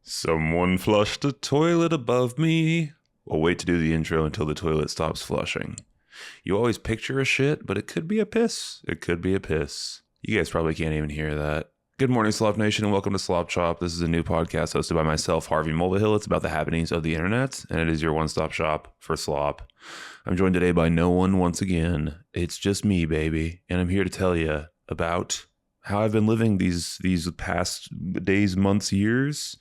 Someone flushed a toilet above me. We'll wait to do the intro until the toilet stops flushing. You always picture a shit, but it could be a piss. It could be a piss. You guys probably can't even hear that. Good morning, Slop Nation, and welcome to Slop Chop. This is a new podcast hosted by myself, Harvey Mulvihill. It's about the happenings of the internet, and it is your one-stop shop for slop. I'm joined today by no one once again. It's just me, baby, and I'm here to tell you about how I've been living these past days, months, years,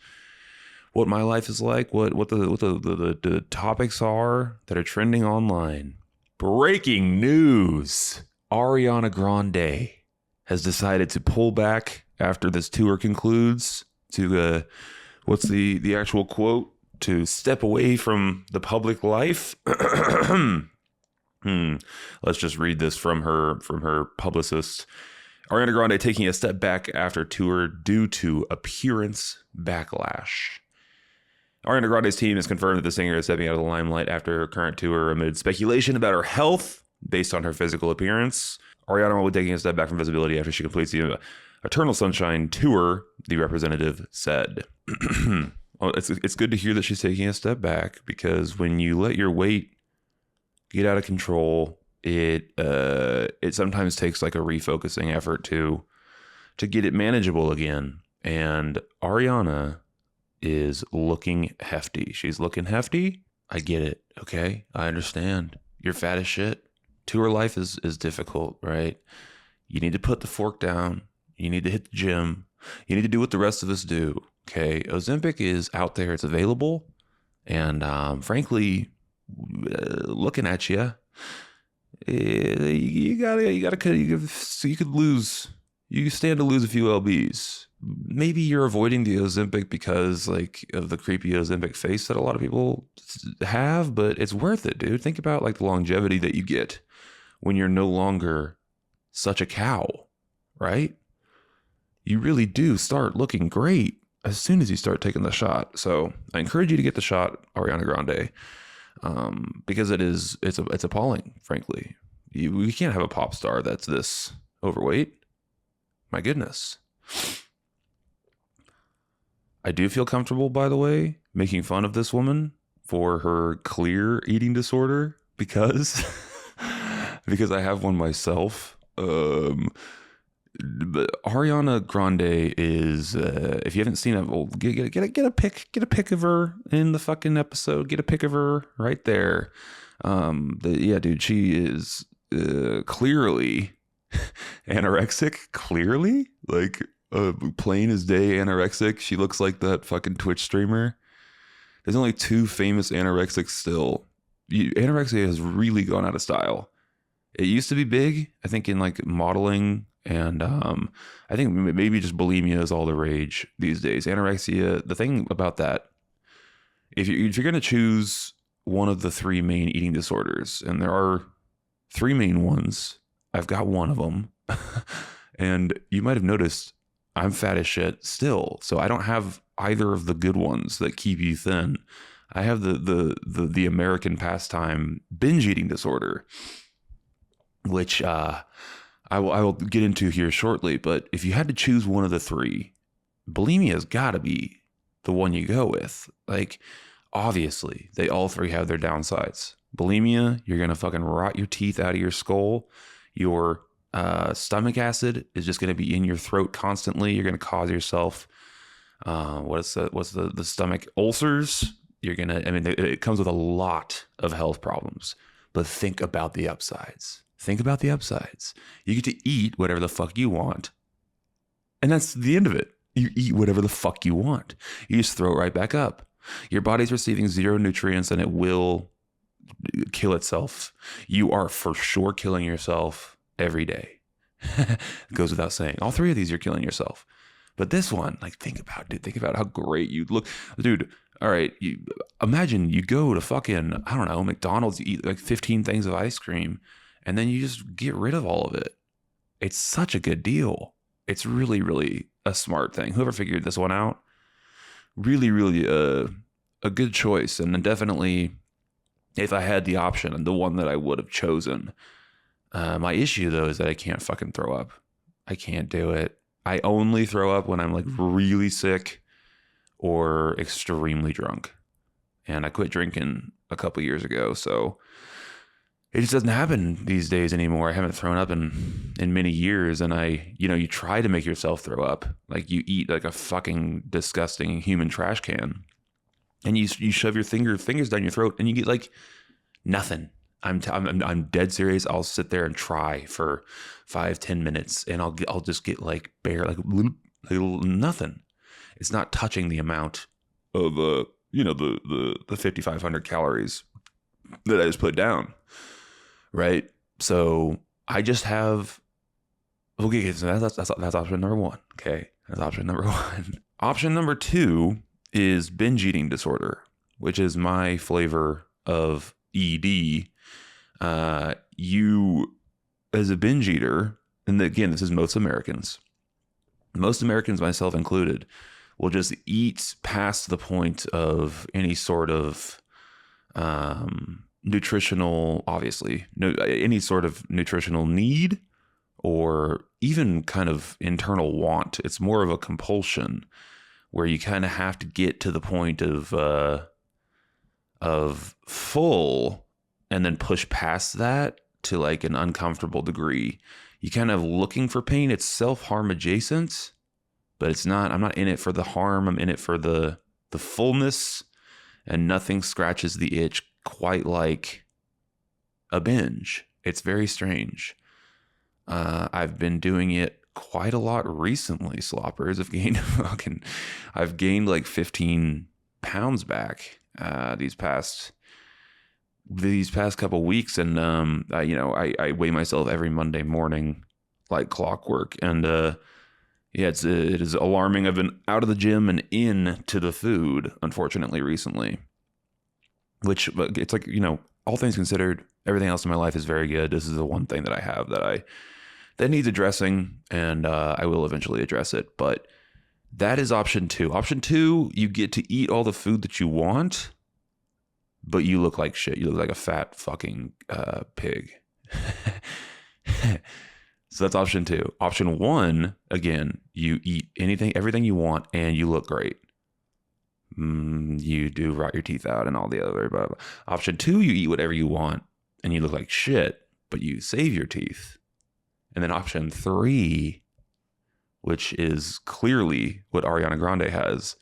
what my life is like, what the topics are that are trending online. Breaking news! Ariana Grande has decided to pull back after this tour concludes to, what's the actual quote? To step away from the public life. Let's just read this from her publicist. Ariana Grande taking a step back after tour due to appearance backlash. Ariana Grande's team has confirmed that the singer is stepping out of the limelight after her current tour amid speculation about her health based on her physical appearance. Ariana will be taking a step back from visibility after she completes the Eternal Sunshine tour, the representative said. Well, it's good to hear that she's taking a step back, because when you let your weight get out of control, it sometimes takes like a refocusing effort to get it manageable again. And Ariana is looking hefty. She's looking hefty. I get it. Okay. I understand. You're fat as shit. Tour life is difficult, right? You need to put the fork down. You need to hit the gym. You need to do what the rest of us do. Okay. Ozempic is out there. It's available. And frankly, looking at you, you could lose. You stand to lose a few lbs. Maybe you're avoiding the Ozempic because like of the creepy Ozempic face that a lot of people have, but it's worth it, dude. Think about like the longevity that you get when you're no longer such a cow, right? You really do start looking great as soon as you start taking the shot. So I encourage you to get the shot, Ariana Grande, because it's appalling, frankly. We can't have a pop star that's this overweight. My goodness. I do feel comfortable, by the way, making fun of this woman for her clear eating disorder because I have one myself. But Ariana Grande is, if you haven't seen it, well, get a pic of her in the fucking episode. Get a pic of her right there. Dude, she is clearly anorexic. Clearly, like. Plain as day anorexic. She looks like that fucking Twitch streamer. There's only two famous anorexics still. Anorexia has really gone out of style. It used to be big, I think, in like modeling, and I think maybe just bulimia is all the rage these days. Anorexia, the thing about that, if you're going to choose one of the three main eating disorders, and there are three main ones, I've got one of them, and you might have noticed I'm fat as shit still, so I don't have either of the good ones that keep you thin. I have the American pastime binge eating disorder, which I will get into here shortly. But if you had to choose one of the three, bulimia has got to be the one you go with. Like, obviously, they all three have their downsides. Bulimia, you're gonna fucking rot your teeth out of your skull. Your stomach acid is just going to be in your throat constantly. You're going to cause yourself what's the stomach ulcers. It comes with a lot of health problems, but think about the upsides. You get to eat whatever the fuck you want, and that's the end of it. You eat whatever the fuck you want. You just throw it right back up. Your body's receiving zero nutrients, and it will kill itself. You are for sure killing yourself every day. It goes without saying. All three of these, you're killing yourself. But this one, like, think about how great you'd look. Dude, all right, imagine you go to fucking, I don't know, McDonald's, you eat like 15 things of ice cream, and then you just get rid of all of it. It's such a good deal. It's really, really a smart thing. Whoever figured this one out, really, really a good choice. And then definitely, if I had the option, and the one that I would have chosen. My issue, though, is that I can't fucking throw up. I can't do it. I only throw up when I'm like really sick or extremely drunk. And I quit drinking a couple years ago, so it just doesn't happen these days anymore. I haven't thrown up in many years, and you try to make yourself throw up. Like you eat like a fucking disgusting human trash can, and you shove your fingers down your throat, and you get like nothing. I'm dead serious. I'll sit there and try for 5-10 minutes, and I'll just get like little nothing. It's not touching the amount of the 5,500 calories that I just put down. Right. So I just have, okay, so that's option number one. Okay. That's option number one. Option number two is binge eating disorder, which is my flavor of ED. You, as a binge eater, and again, this is most Americans, myself included, will just eat past the point of any sort of nutritional, obviously, any sort of nutritional need or even kind of internal want. It's more of a compulsion where you kind of have to get to the point of full and then push past that to like an uncomfortable degree. You kind of looking for pain. It's self-harm adjacent, but it's not. I'm not in it for the harm. I'm in it for the fullness, and nothing scratches the itch quite like a binge. It's very strange. I've been doing it quite a lot recently. Sloppers. I've gained like 15 pounds back these past couple weeks, and I weigh myself every Monday morning like clockwork, and it is alarming. I've been out of the gym and into the food, unfortunately, recently. Which it's like, all things considered, everything else in my life is very good. This is the one thing that I have that needs addressing, and I will eventually address it. But that is option two. Option two, you get to eat all the food that you want, but you look like shit. You look like a fat fucking pig. So that's option two. Option one, again, you eat everything you want, and you look great. You do rot your teeth out and all the other blah, blah. Option two, you eat whatever you want, and you look like shit, but you save your teeth. And then option three, which is clearly what Ariana Grande has,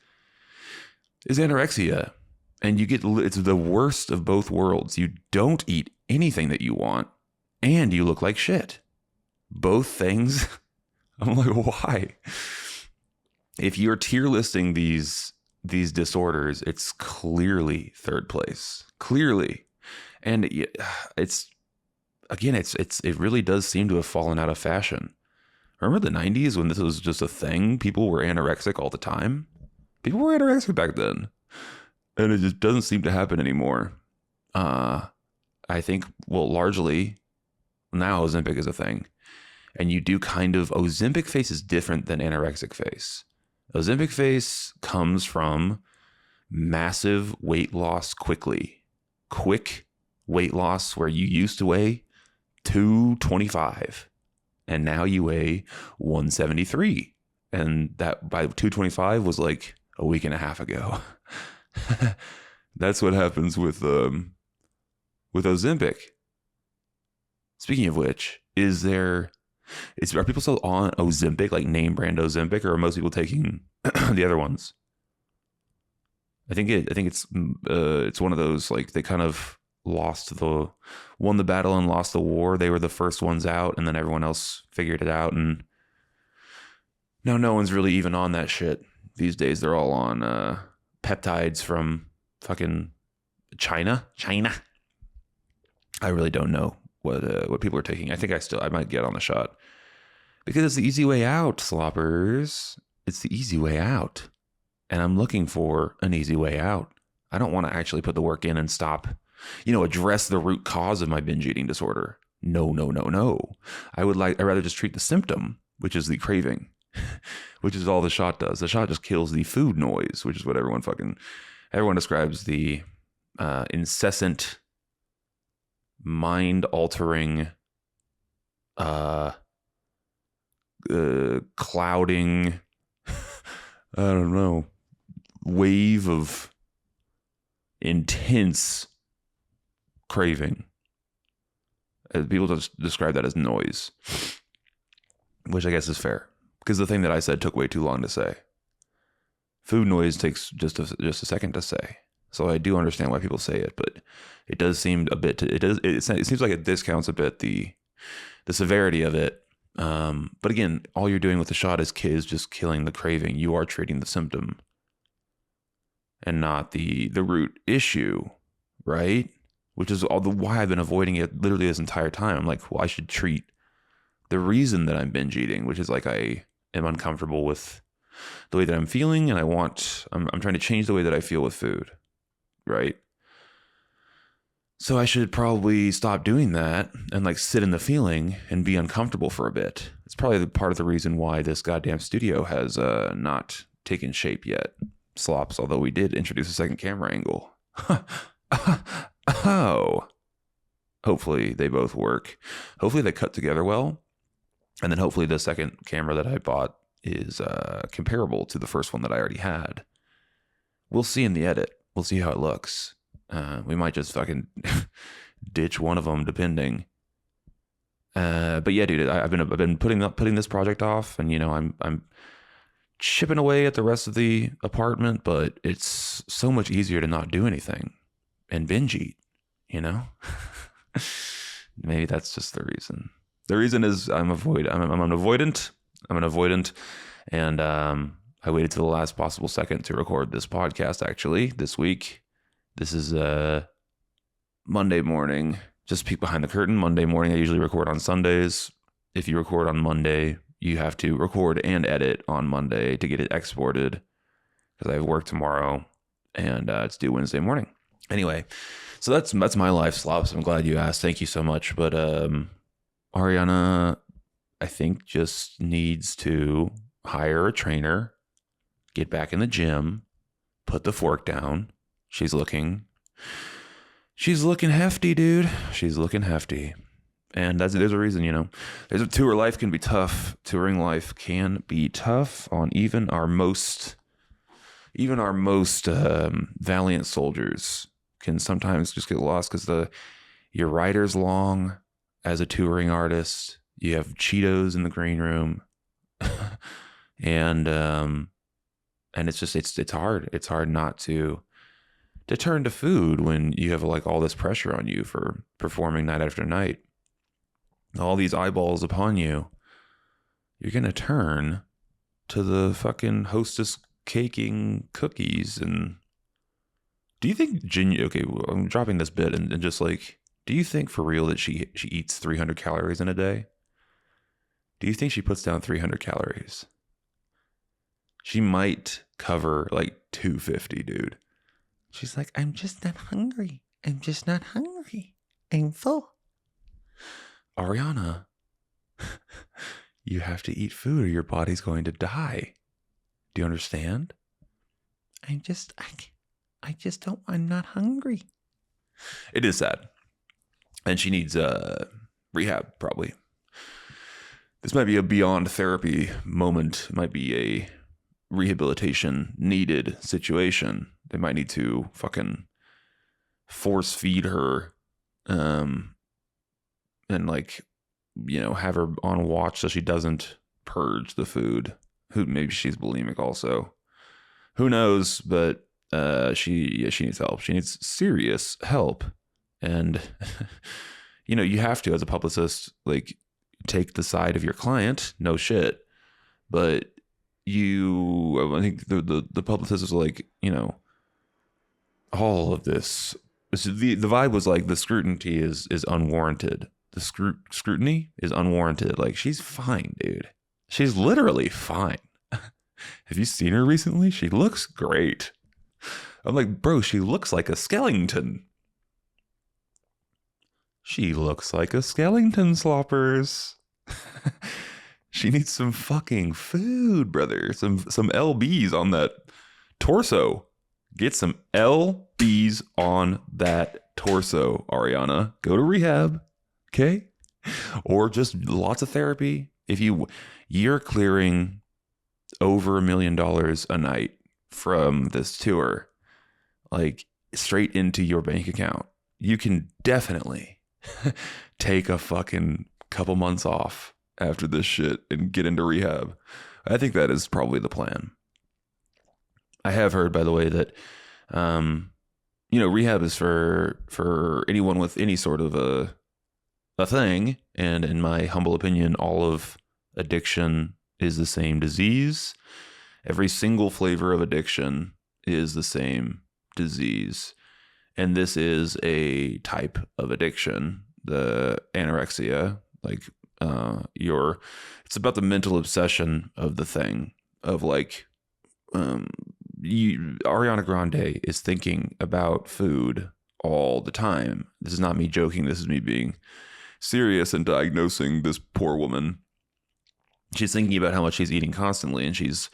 is anorexia. And it's the worst of both worlds. You don't eat anything that you want, and you look like shit. Both things. I'm like, why? If you're tier listing these disorders, it's clearly third place. Clearly. And it really does seem to have fallen out of fashion. Remember the 90s when this was just a thing? People were anorexic all the time. People were anorexic back then. And it just doesn't seem to happen anymore. I think, largely now Ozempic is a thing. And you do Ozempic face is different than anorexic face. Ozempic face comes from massive weight loss quickly. Quick weight loss where you used to weigh 225 and now you weigh 173. And that by 225 was like a week and a half ago. That's what happens with Ozempic. Speaking of which, are people still on Ozempic, like name brand Ozempic, or are most people taking the other ones? I think it's one of those, like, they kind of won the battle and lost the war. They were the first ones out, and then everyone else figured it out, and now no one's really even on that shit these days. They're all on peptides from fucking China. I really don't know what people are taking. I think I might get on the shot because it's the easy way out, sloppers. It's the easy way out. And I'm looking for an easy way out. I don't want to actually put the work in and stop, address the root cause of my binge eating disorder. No. I'd rather just treat the symptom, which is the craving, which is all the shot does. The shot just kills the food noise, which is what everyone describes the incessant, mind-altering, clouding, I don't know, wave of intense craving. People just describe that as noise, which I guess is fair, because the thing that I said took way too long to say. Food noise takes just a second to say. So I do understand why people say it, but it does seem a bit it seems like it discounts a bit the severity of it. But again, all you're doing with the shot is just killing the craving. You are treating the symptom and not the root issue, right? Which is why I've been avoiding it literally this entire time. I'm like, well, I should treat the reason that I'm binge eating, which is like I am uncomfortable with the way that I'm feeling, and I'm trying to change the way that I feel with food, right? So I should probably stop doing that and like sit in the feeling and be uncomfortable for a bit. It's probably part of the reason why this goddamn studio has not taken shape yet. Slops, although we did introduce a second camera angle. Oh. Hopefully they both work. Hopefully they cut together well. And then hopefully the second camera that I bought is comparable to the first one that I already had. We'll see in the edit. We'll see how it looks. We might just fucking ditch one of them, depending. But yeah, dude, I've been putting this project off, and I'm chipping away at the rest of the apartment. But it's so much easier to not do anything and binge eat. Maybe that's just the reason. The reason is I'm an avoidant. I'm an avoidant, and I waited to the last possible second to record this podcast. Actually, this week. This is Monday morning. Just peek behind the curtain. Monday morning, I usually record on Sundays. If you record on Monday, you have to record and edit on Monday to get it exported, because I have work tomorrow, and it's due Wednesday morning. Anyway, so that's my life, Slops. I'm glad you asked. Thank you so much. But Ariana, I think, just needs to hire a trainer, get back in the gym, put the fork down. She's looking hefty, dude. She's looking hefty. And there's a reason, tour life can be tough. Touring life can be tough on even our most valiant soldiers can sometimes just get lost, because your rider's long as a touring artist. You have Cheetos in the green room. and it's just, it's hard. It's hard not to turn to food when you have like all this pressure on you for performing night after night. All these eyeballs upon you. You're going to turn to the fucking hostess caking cookies. And do you think okay, well, I'm dropping this bit and just like, do you think for real that she eats 300 calories in a day? Do you think she puts down 300 calories? She might cover like 250, dude. She's like, I'm just not hungry. I'm just not hungry. I'm full. Ariana, you have to eat food or your body's going to die. Do you understand? I just don't, I'm not hungry. It is sad. And she needs rehab, probably. This might be a beyond therapy moment. It might be a rehabilitation needed situation. They might need to fucking force feed her and like, have her on watch so she doesn't purge the food. Maybe she's bulimic also. Who knows? But she needs help. She needs serious help. And you have to, as a publicist, like, take the side of your client. No shit. But I think the publicist was like, all of this. The vibe was like the scrutiny is unwarranted. The scrutiny is unwarranted. Like, she's fine, dude. She's literally fine. Have you seen her recently? She looks great. I'm like, bro, she looks like a skeleton. She looks like a skeleton, sloppers. She needs some fucking food, brother. Some LBs on that torso. Get some LBs on that torso, Ariana. Go to rehab, okay? Or just lots of therapy. If you're clearing over $1 million a night from this tour, like straight into your bank account. You can definitely take a fucking couple months off after this shit and get into rehab. I think that is probably the plan. I have heard, by the way, that rehab is for anyone with any sort of a thing, and in my humble opinion, all of addiction is the same disease. Every single flavor of addiction is the same disease, and this is a type of addiction, the anorexia. Like it's about the mental obsession of the thing, of like Ariana Grande is thinking about food all the time. This is not me joking. This is me being serious and diagnosing this poor woman. She's thinking about how much she's eating constantly, and she's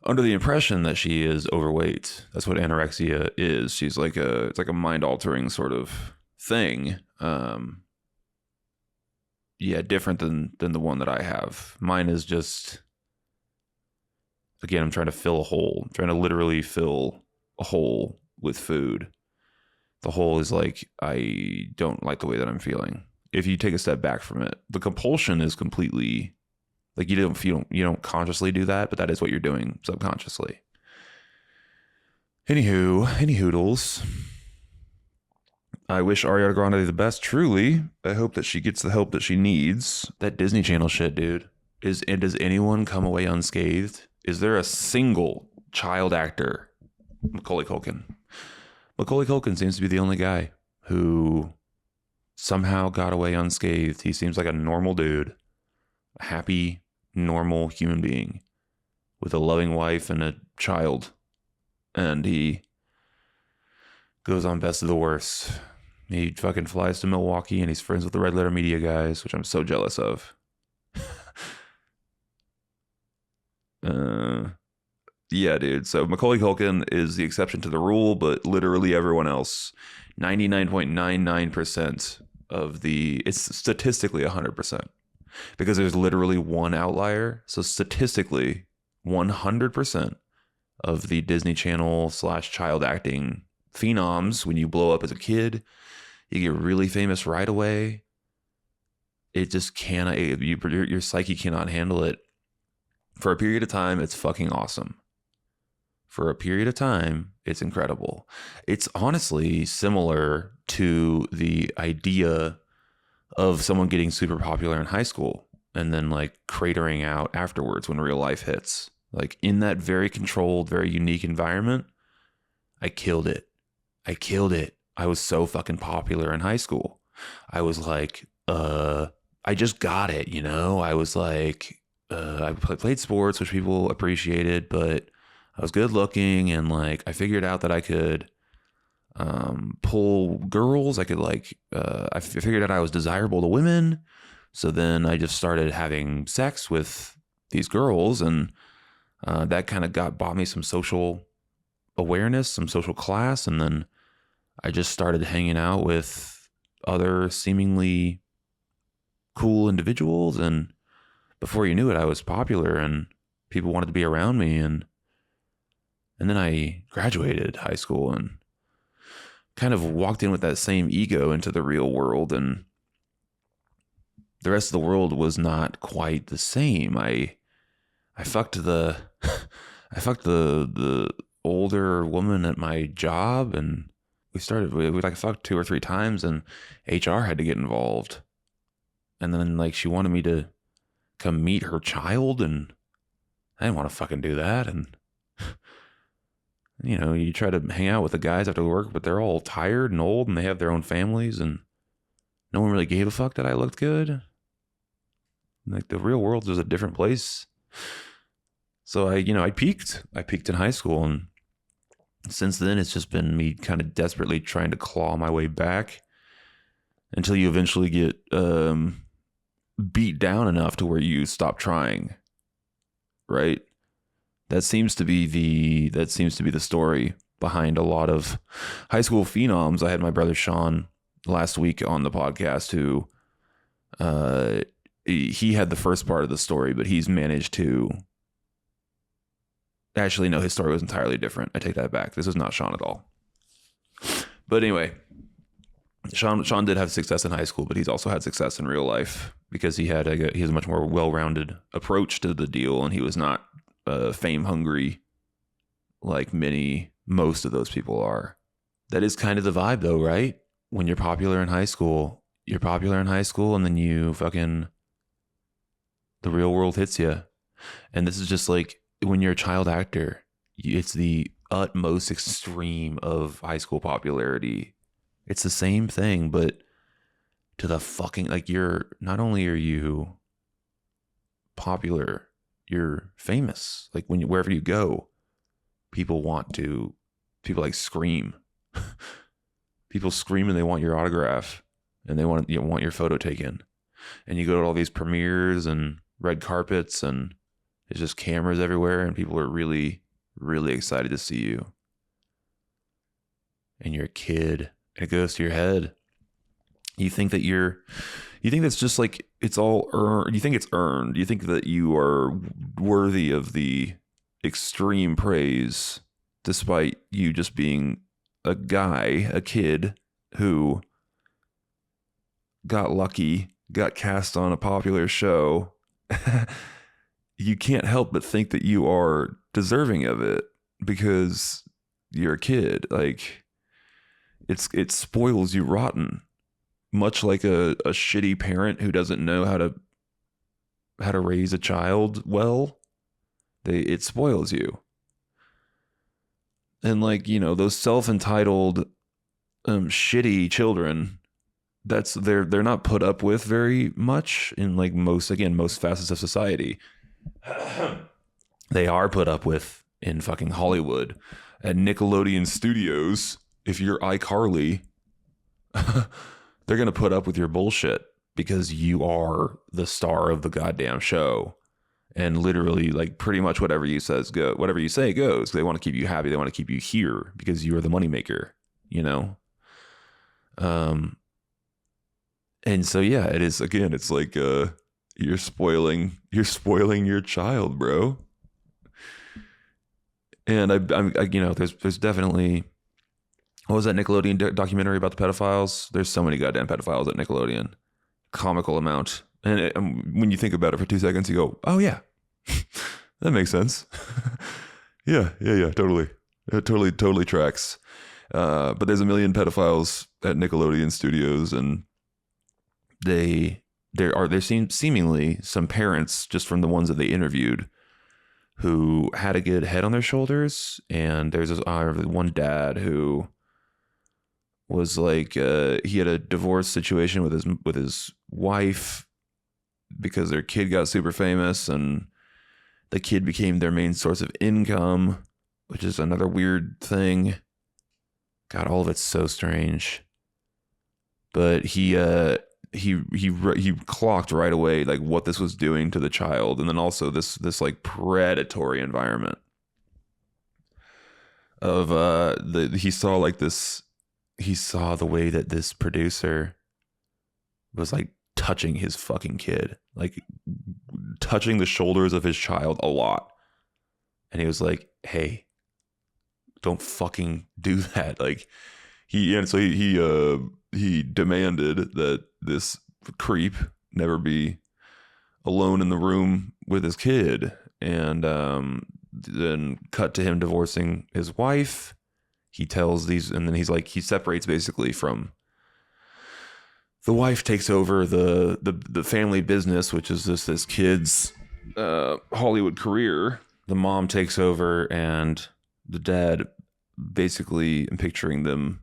under the impression that she is overweight. That's what anorexia is. She's like it's like a mind altering sort of thing. Different than the one that I have. Mine is just, again, I'm trying to fill a hole. I'm trying to literally fill a hole with food. The hole is like, I don't like the way that I'm feeling. If you take a step back from it, the compulsion is completely like, you don't consciously do that, but that is what you're doing subconsciously. Any hoodles. I wish Ariana Grande the best, truly. I hope that she gets the help that she needs. That Disney Channel shit, dude. Does anyone come away unscathed? Is there a single child actor? Macaulay Culkin. Macaulay Culkin seems to be the only guy who somehow got away unscathed. He seems like a normal dude, a happy, normal human being with a loving wife and a child. And he goes on Best of the Worst. He fucking flies to Milwaukee and he's friends with the Red Letter Media guys, which I'm so jealous of. Yeah, dude. So Macaulay Culkin is the exception to the rule, but literally everyone else, 99.99% of it's statistically 100%, because there's literally one outlier. So statistically, 100% of the Disney Channel / child acting phenoms, when you blow up as a kid, you get really famous right away. It just cannot, your psyche cannot handle it. For a period of time, it's fucking awesome. For a period of time, it's incredible. It's honestly similar to the idea of someone getting super popular in high school and then like cratering out afterwards when real life hits. Like in that very controlled, very unique environment, I killed it. I was so fucking popular in high school. I was like, I just got it, I was like, I played sports, which people appreciated, but I was good looking, and like I figured out that I could pull girls. I could I figured out I was desirable to women. So then I just started having sex with these girls, and that kind of bought me some social awareness, some social class, and then I just started hanging out with other seemingly cool individuals, and before you knew it, I was popular and people wanted to be around me, and then I graduated high school and kind of walked in with that same ego into the real world, and the rest of the world was not quite the same. I fucked the older woman at my job, and we fucked 2 or 3 times, and HR had to get involved. And then like she wanted me to come meet her child, and I didn't want to fucking do that. And you try to hang out with the guys after work, but they're all tired and old and they have their own families, and no one really gave a fuck that I looked good. Like the real world is a different place. So I peaked in high school, and since then it's just been me kind of desperately trying to claw my way back until you eventually get beat down enough to where you stop trying, right? That seems to be the story behind a lot of high school phenoms. I had my brother Sean last week on the podcast, who he had the first part of the story, but he's managed to Actually, no, his story was entirely different. I take that back. This was not Sean at all. But anyway, Sean did have success in high school, but he's also had success in real life because he has a much more well-rounded approach to the deal, and he was not fame hungry like most of those people are. That is kind of the vibe, though, right? When you're popular in high school, and then the real world hits you. And this is just like when you're a child actor, it's the utmost extreme of high school popularity. It's the same thing, but to the fucking, like, not only are you popular, you're famous. Like wherever you go, people like scream. People scream and they want your autograph and they want your photo taken. And you go to all these premieres and red carpets and there's just cameras everywhere and people are really, really excited to see you. And you're a kid and it goes to your head. You think that's just like, it's all earned. You think it's earned. You think that you are worthy of the extreme praise despite you just being a kid who got lucky, got cast on a popular show. You can't help but think that you are deserving of it because you're a kid. Like it spoils you rotten, much like a shitty parent who doesn't know how to raise a child well. It spoils you. And like, those self-entitled shitty children, they're not put up with very much in like most facets of society. They are put up with in fucking Hollywood at Nickelodeon Studios. If you're iCarly, they're gonna put up with your bullshit because you are the star of the goddamn show. And literally, like, pretty much whatever you say goes. They want to keep you happy. They want to keep you here because you are the moneymaker, And so, yeah, it is. Again, it's like you're spoiling your child, bro. And there's definitely, what was that Nickelodeon documentary about the pedophiles? There's so many goddamn pedophiles at Nickelodeon. Comical amount. And when you think about it for 2 seconds, you go, oh, yeah, that makes sense. Yeah, totally. It totally tracks. But there's a million pedophiles at Nickelodeon Studios, and there seem seemingly some parents, just from the ones that they interviewed, who had a good head on their shoulders. And there's this one dad who was like, he had a divorce situation with his wife, because their kid got super famous and the kid became their main source of income, which is another weird thing. God, all of it's so strange. But he clocked right away like what this was doing to the child, and then also this like predatory environment of he saw the way that this producer was like touching his fucking kid, like touching the shoulders of his child a lot. And he was like, hey, don't fucking do that. Like he demanded that this creep never be alone in the room with his kid. And then cut to him divorcing his wife. He tells these, and then he separates basically from the wife, takes over the family business, which is this kid's Hollywood career. The mom takes over, and the dad, basically, I'm picturing them,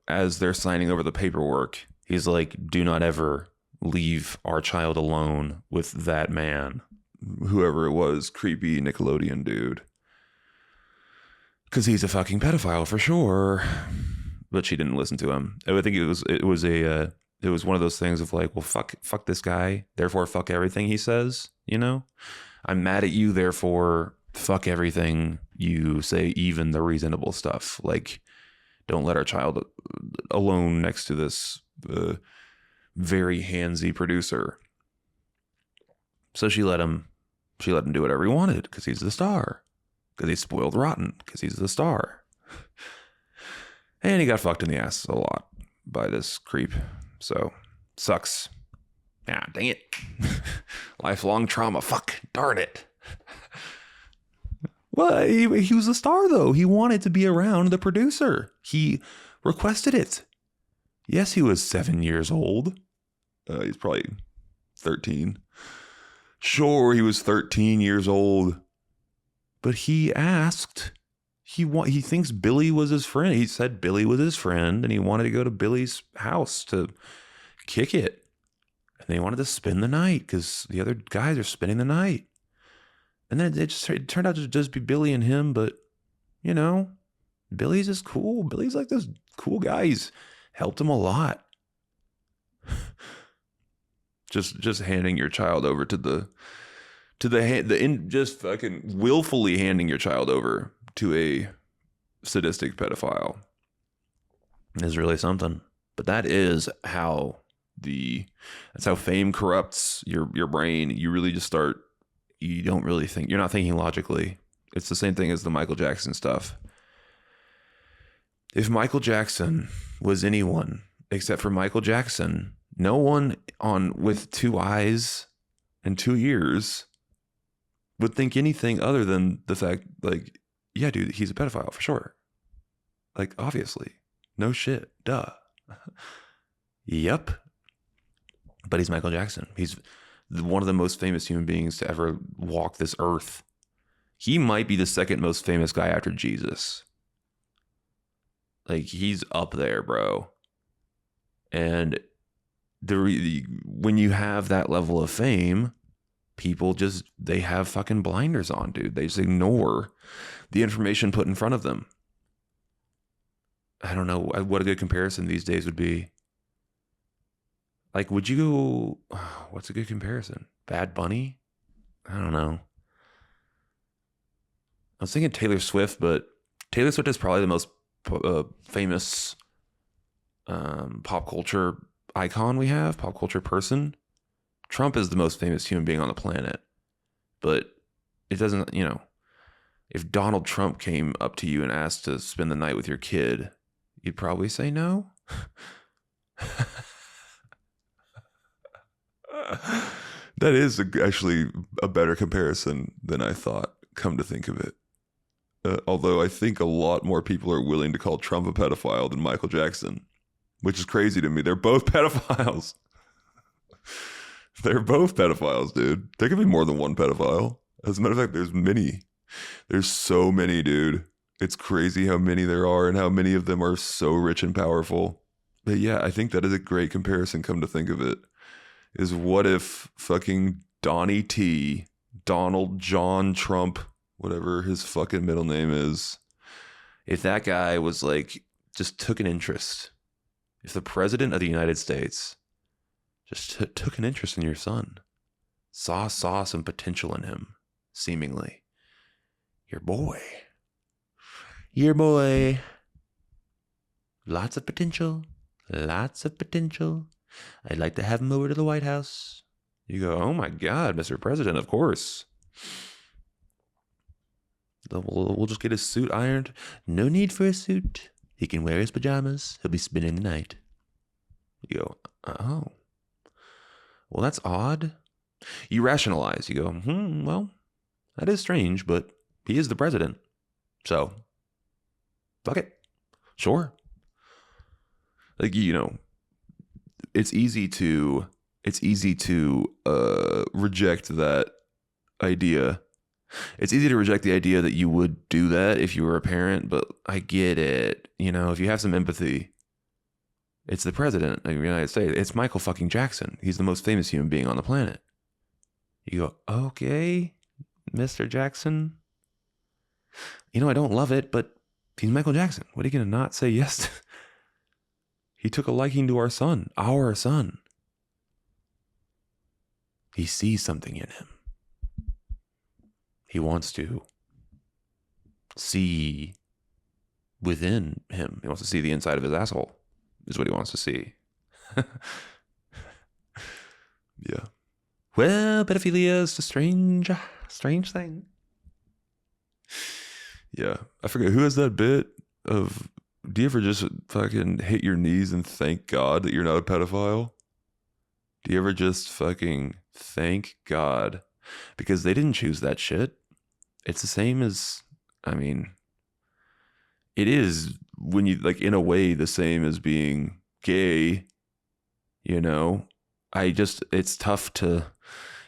as they're signing over the paperwork, he's like, do not ever leave our child alone with that man, whoever it was, creepy Nickelodeon dude, because he's a fucking pedophile for sure. But she didn't listen to him. I think it was one of those things of like, well, fuck this guy, therefore fuck everything he says, I'm mad at you, therefore fuck everything you say, even the reasonable stuff. Like, don't let our child alone next to this very handsy producer. So she let him do whatever he wanted because he's the star. because he's spoiled rotten, because he's the star. And he got fucked in the ass a lot by this creep. So, sucks. Ah, dang it. Lifelong trauma. Fuck. Darn it. Well, he was a star, though. He wanted to be around the producer. He requested it. Yes, he was 7 years old. He's probably 13. Sure, he was 13 years old. But he asked. He thinks Billy was his friend. He said Billy was his friend, and he wanted to go to Billy's house to kick it. And they wanted to spend the night because the other guys are spending the night. And then it turned out to just be Billy and him, but, you know, Billy's just cool. Billy's like this cool guy. He's helped him a lot. just handing your child over just fucking willfully handing your child over to a sadistic pedophile is really something. But that's how fame corrupts your brain. You really just you don't really think, you're not thinking logically. It's the same thing as the Michael Jackson stuff. If Michael Jackson was anyone except for Michael Jackson, no one with 2 eyes and 2 ears would think anything other than the fact, like, yeah, dude, he's a pedophile for sure. Like, obviously. No shit. Duh. Yep. But he's Michael Jackson. He's one of the most famous human beings to ever walk this earth. He might be the second most famous guy after Jesus. Like, he's up there, bro. And when you have that level of fame, people they have fucking blinders on, dude. They just ignore the information put in front of them. I don't know what a good comparison these days would be. Like, what's a good comparison? Bad Bunny? I don't know. I was thinking Taylor Swift, but Taylor Swift is probably the most famous pop culture icon we have, pop culture person. Trump is the most famous human being on the planet. But it doesn't, if Donald Trump came up to you and asked to spend the night with your kid, you'd probably say no. That is actually a better comparison than I thought, come to think of it. Although I think a lot more people are willing to call Trump a pedophile than Michael Jackson, which is crazy to me. They're both pedophiles. They're both pedophiles, dude. There could be more than one pedophile. As a matter of fact, there's many. There's so many, dude. It's crazy how many there are and how many of them are so rich and powerful. But yeah, I think that is a great comparison, come to think of it. Is what if fucking Donnie T, Donald John Trump, whatever his fucking middle name is, if that guy was like, just took an interest. If the president of the United States just took an interest in your son, saw some potential in him, seemingly. Your boy. Lots of potential. I'd like to have him over to the White House. You go, oh my God, Mr. President, of course. We'll just get his suit ironed. No need for a suit. He can wear his pajamas. He'll be spending the night. You go, oh. Well, that's odd. You rationalize. You go, well, that is strange, but he is the president. So, fuck it. Sure. Like, it's easy to reject that idea. It's easy to reject the idea that you would do that if you were a parent, but I get it. If you have some empathy, it's the president of the United States. It's Michael fucking Jackson. He's the most famous human being on the planet. You go, okay, Mr. Jackson. I don't love it, but he's Michael Jackson. What are you going to not say yes to? He took a liking to our son. He sees something in him. He wants to see within him. He wants to see the inside of his asshole, is what he wants to see. Yeah. Well, pedophilia is a strange thing. Yeah. I forget who has that bit of, do you ever just fucking hit your knees and thank God that you're not a pedophile? Do you ever just fucking thank God? Because they didn't choose that shit. It's the same as, I mean, it is when you, like, in a way, the same as being gay, you know? It's tough to,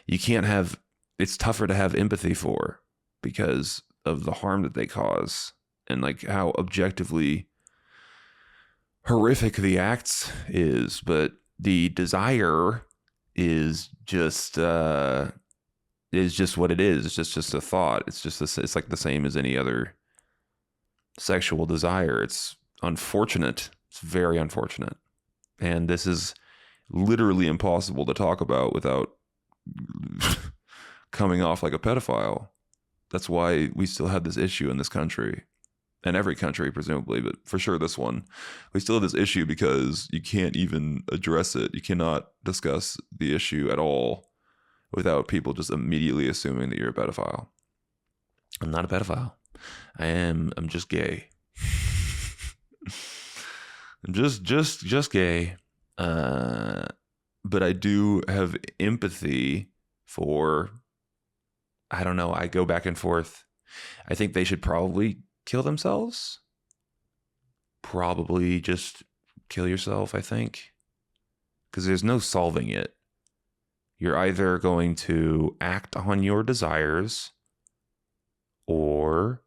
you can't have, it's tougher to have empathy for because of the harm that they cause and like how objectively horrific the acts is, but the desire is just what it is. It's just a thought. It's just this, it's like the same as any other sexual desire. It's unfortunate. It's very unfortunate. And this is literally impossible to talk about without coming off like a pedophile. That's why we still have this issue in this country, and every country presumably, but for sure this one. We still have this issue because you can't even address it. You cannot discuss the issue at all without people just immediately assuming that you're a pedophile. I'm not a pedophile. I'm just gay. I'm just gay. But I do have empathy for, I don't know, I go back and forth. I think they should probably kill themselves. Probably just kill yourself, I think. Because there's no solving it. You're either going to act on your desires or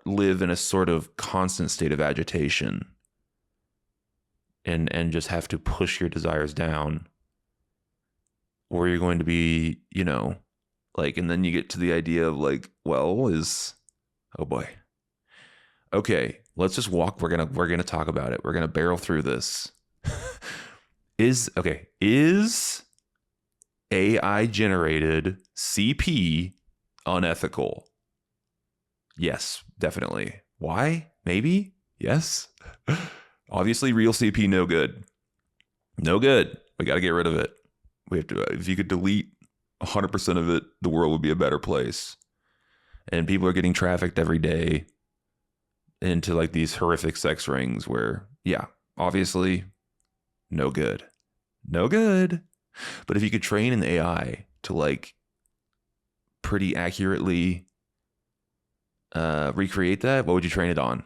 live in a sort of constant state of agitation and just have to push your desires down, or you're going to be, you know, like, and then you get to the idea of like, well, oh boy, okay, let's just walk. We're gonna talk about it. We're gonna barrel through this. Is AI generated CP unethical? Yes, definitely. Why? Maybe. Yes. Obviously, real CP, no good. No good. We got to get rid of it. We have to. If you could delete 100% of it, the world would be a better place. And people are getting trafficked every day into like these horrific sex rings where, yeah, obviously, no good. No good. But if you could train an AI to like pretty accurately recreate that, what would you train it on?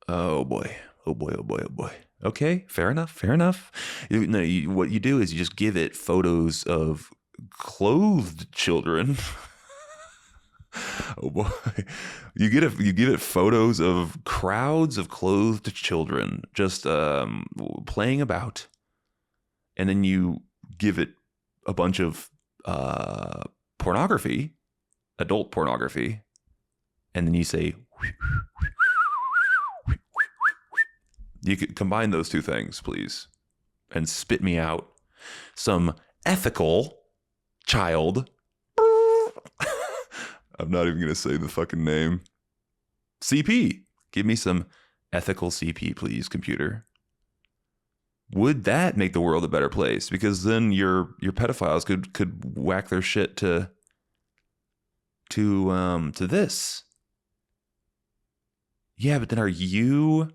Oh boy. Oh boy, oh boy, oh boy. Okay, fair enough, fair enough. What you do is you just give it photos of clothed children. Oh boy. You give it photos of crowds of clothed children just playing about. And then you give it a bunch of pornography, adult pornography, and then you say, you could combine those two things, please, and spit me out some ethical child. I'm not even going to say the fucking name. CP. Give me some ethical CP, please, computer. Would that make the world a better place? Because then your pedophiles could whack their shit to this. Yeah, but then are you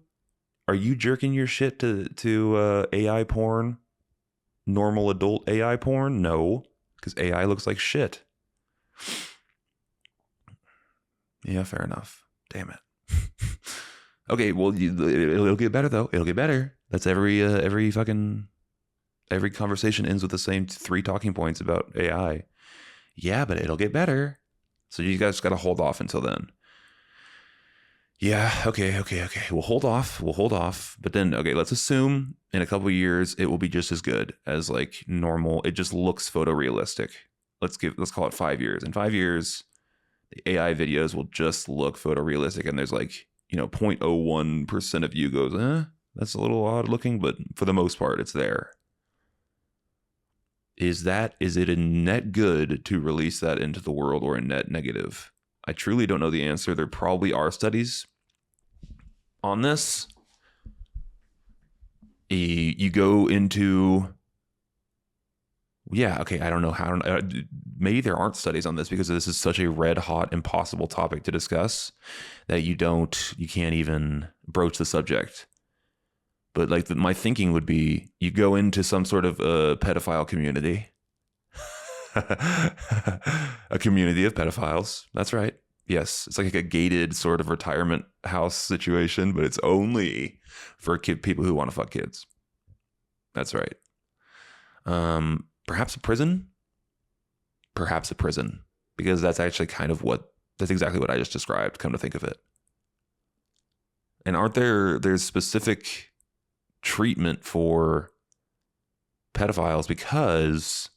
jerking your shit to AI porn? Normal adult AI porn? No, because AI looks like shit. Yeah, fair enough. Damn it. Okay, well, it'll get better though. It'll get better. That's every conversation ends with the same 3 talking points about AI. Yeah, but it'll get better. So you guys got to hold off until then. Yeah, okay. We'll hold off. But then, okay, let's assume in a couple of years it will be just as good as like normal. It just looks photorealistic. Let's call it 5 years. In 5 years, the AI videos will just look photorealistic, and there's like, 0.01% of you goes, that's a little odd looking, but for the most part, it's there. Is it a net good to release that into the world or a net negative? I truly don't know the answer. There probably are studies on this. You go into Yeah, okay, I don't know how. Maybe there aren't studies on this because this is such a red hot, impossible topic to discuss that you can't even broach the subject. But like my thinking would be, you go into some sort of pedophile community, a community of pedophiles. That's right. Yes, it's like a gated sort of retirement house situation, but it's only for people who want to fuck kids. That's right. Perhaps a prison, because that's actually that's exactly what I just described, come to think of it. And there's specific treatment for pedophiles because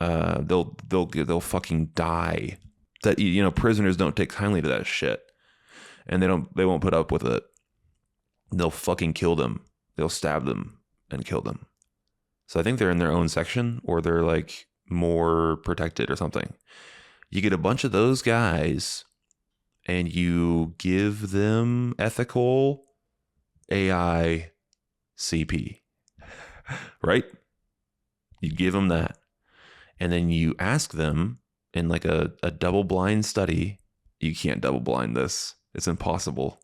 they'll fucking die. That, you know, prisoners don't take kindly to that shit, and they won't put up with it. They'll fucking kill them. They'll stab them and kill them. So I think they're in their own section, or they're like more protected or something. You get a bunch of those guys and you give them ethical AI CP, right? You give them that. And then you ask them in like a double blind study. You can't double blind this. It's impossible.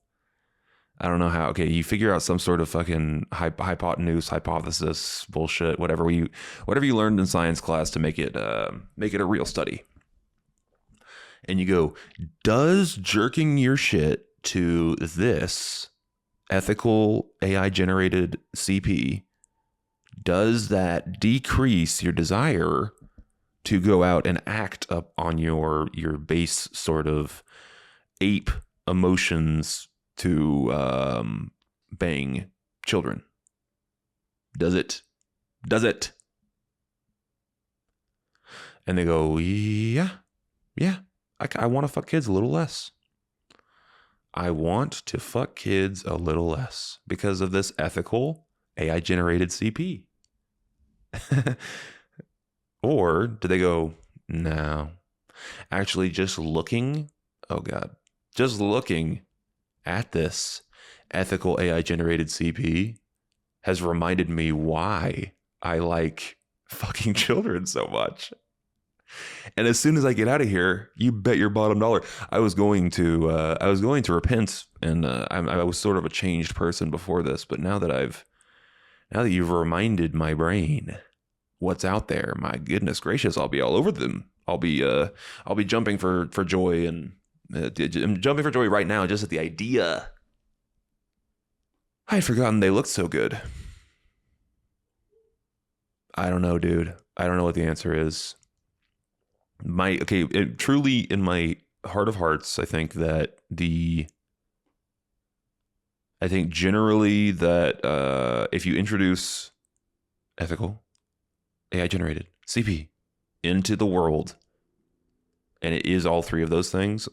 I don't know how. Okay, you figure out some sort of fucking hypothesis bullshit, whatever you learned in science class to make it a real study. And you go, does jerking your shit to this ethical AI generated CP, does that decrease your desire to go out and act up on your base sort of ape emotions to bang children? Does it? And they go, yeah. I want to fuck kids a little less. I want to fuck kids a little less because of this ethical AI generated CP. Or do they go, no, actually just looking at this ethical AI generated CP has reminded me why I like fucking children so much. And as soon as I get out of here, you bet your bottom dollar, I was going to repent, and I was sort of a changed person before this, but now that you've reminded my brain what's out there, my goodness gracious, I'll be all over them. I'll be jumping for joy, and I'm jumping for joy right now just at the idea. I had forgotten they looked so good. I don't know, dude. I don't know what the answer is. Truly in my heart of hearts, I think generally that if you introduce ethical AI generated CP into the world, and it is all three of those things,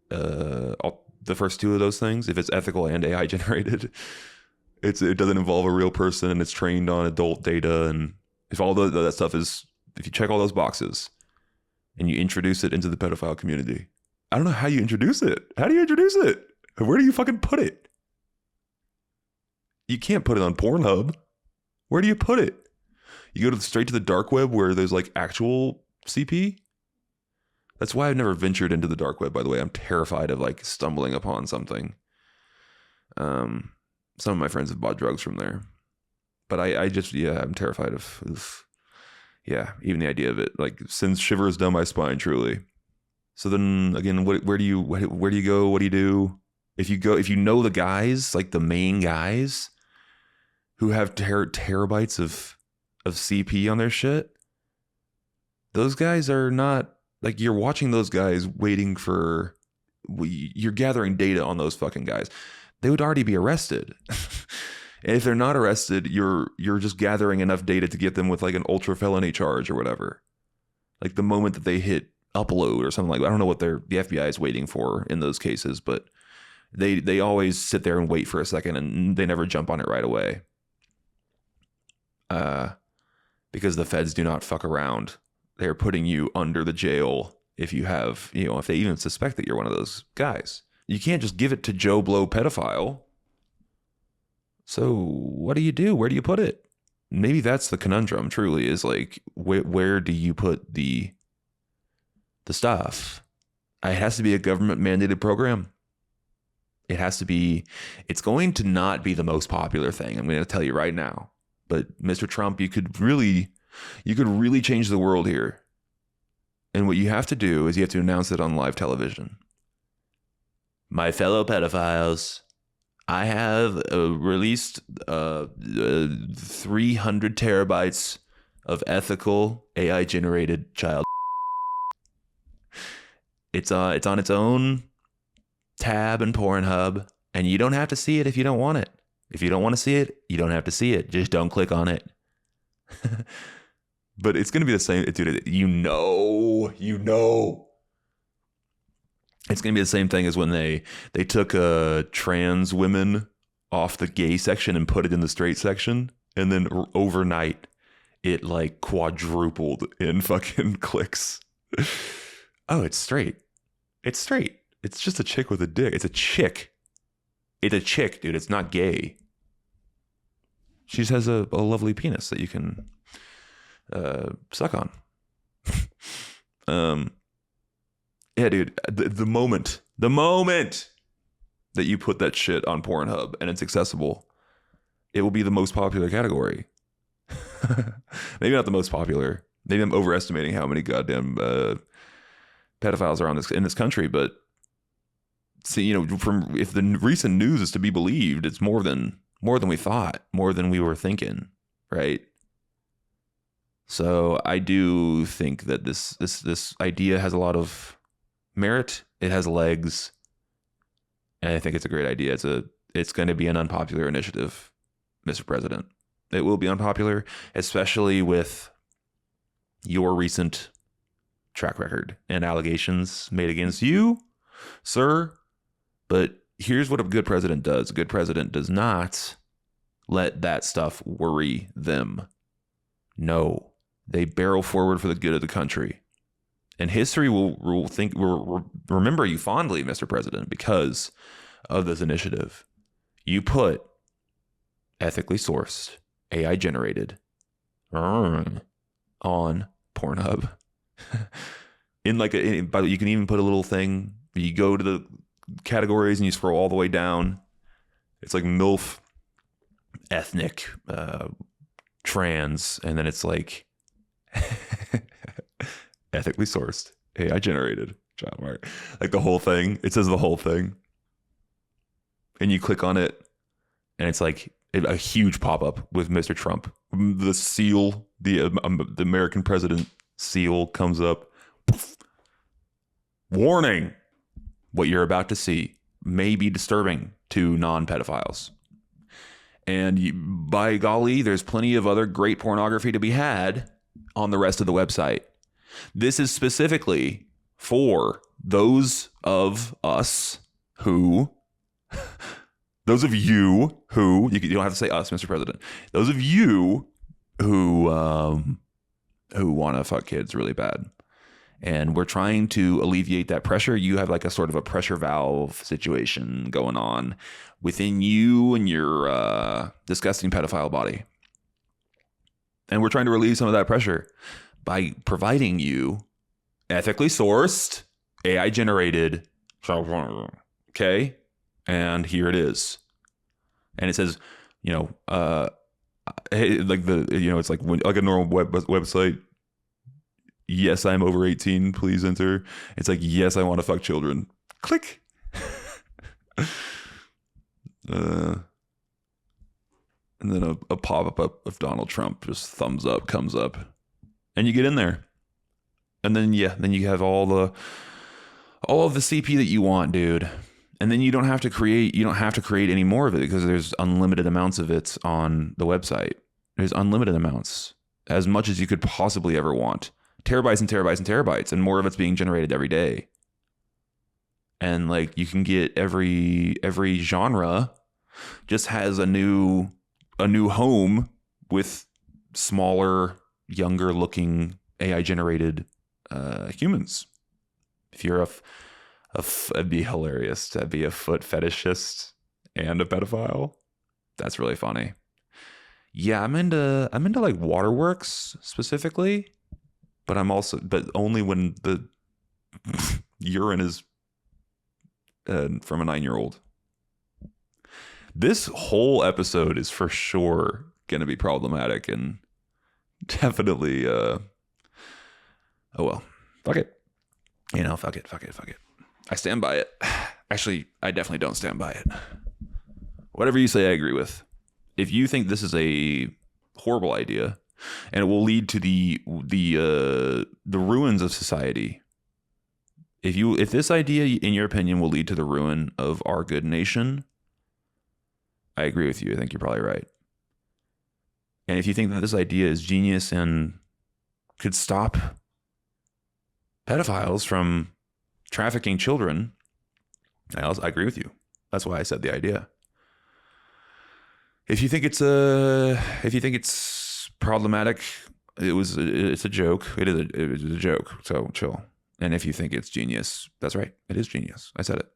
the first two of those things, if it's ethical and AI generated, it doesn't involve a real person, and it's trained on adult data, and if all that stuff is, if you check all those boxes and you introduce it into the pedophile community, I don't know how you introduce it. How do you introduce it? Where do you fucking put it? You can't put it on Pornhub. Where do you put it? You go straight to the dark web where there's like actual CP. That's why I've never ventured into the dark web, by the way. I'm terrified of like stumbling upon something. Some of my friends have bought drugs from there, but I'm terrified of even the idea of it, like, sends shivers down my spine, truly. So then again, where do you go? What do you do? If you know the guys, like the main guys who have terabytes of CP on their shit, those guys are not, like, you're watching those guys waiting for, you're gathering data on those fucking guys. They would already be arrested. And if they're not arrested, you're just gathering enough data to get them with like an ultra felony charge or whatever. Like the moment that they hit upload or something like that. I don't know what the FBI is waiting for in those cases, but they always sit there and wait for a second, and they never jump on it right away. Because the feds do not fuck around. They're putting you under the jail if they even suspect that you're one of those guys. You can't just give it to Joe Blow pedophile. So what do you do? Where do you put it? maybe that's the conundrum. Truly, is like where do you put the stuff? It has to be a government mandated program. It has to be. It's going to not be the most popular thing. I'm going to tell you right now. But Mr. Trump, you could really change the world here. And what you have to do is you have to announce it on live television. My fellow pedophiles, I have released 300 terabytes of ethical AI generated child. It's on its own tab in Pornhub, and you don't have to see it if you don't want it. If you don't want to see it, you don't have to see it. Just don't click on it. But it's going to be the same, dude. You know. It's going to be the same thing as when they took trans women off the gay section and put it in the straight section. And then overnight, it like quadrupled in fucking clicks. Oh, it's straight. It's straight. It's just a chick with a dick. It's a chick. It's a chick, dude. It's not gay. She just has a lovely penis that you can suck on. Yeah, dude. The moment that you put that shit on Pornhub and it's accessible, it will be the most popular category. Maybe not the most popular. Maybe I'm overestimating how many goddamn pedophiles are in this country, but see, you know, from if the recent news is to be believed, it's more than we thought, more than we were thinking, right? So I do think that this idea has a lot of merit. It has legs, and I think it's a great idea. It's going to be an unpopular initiative, Mr. President. It will be unpopular, especially with your recent track record and allegations made against you, sir. But here's what a good president does. A good president does not let that stuff worry them. No, they barrel forward for the good of the country. And history will remember you fondly, Mr. President, because of this initiative. You put ethically sourced, AI generated on Pornhub. You can even put a little thing. You go to the categories and you scroll all the way down. It's like MILF, ethnic, trans, and then it's like ethically sourced, AI generated child mark. Like the whole thing. It says the whole thing. And you click on it, and it's like a huge pop-up with Mr. Trump. The seal, the American president seal comes up. Poof. Warning. What you're about to see may be disturbing to non-pedophiles. And by golly, there's plenty of other great pornography to be had on the rest of the website. This is specifically for those of us who, those of you who, you don't have to say us, Mr. President. Those of you who want to fuck kids really bad. And we're trying to alleviate that pressure. You have like a sort of a pressure valve situation going on within you and your disgusting pedophile body. And we're trying to relieve some of that pressure by providing you ethically sourced, AI generated. Okay. And here it is. And it says, like it's like a normal website. Yes, I'm over 18. Please enter. It's like, yes, I want to fuck children. Click. And then a pop-up of Donald Trump, just thumbs up, comes up. And you get in there. And then, then you have all of the CP that you want, dude. And then you don't have to create any more of it because there's unlimited amounts of it on the website. There's unlimited amounts, as much as you could possibly ever want. Terabytes and terabytes and terabytes, and more of it's being generated every day. And like you can get every genre just has a new home with smaller, younger looking AI generated humans. If you're it'd be hilarious to be a foot fetishist and a pedophile. That's really funny. Yeah, I'm into like waterworks specifically, but but only when the urine is from a 9-year-old. This whole episode is for sure going to be problematic and definitely oh well, fuck it. Fuck it. I stand by it. Actually, I definitely don't stand by it. Whatever you say, I agree with. If you think this is a horrible idea and it will lead to the ruins of society, if this idea, in your opinion, will lead to the ruin of our good nation, I agree with you. I think you're probably right. And if you think that this idea is genius and could stop pedophiles from trafficking children, I agree with you. That's why I said the idea. If you think it's problematic, it's a joke. It is a joke. So chill. And if you think it's genius, that's right. It is genius. I said it.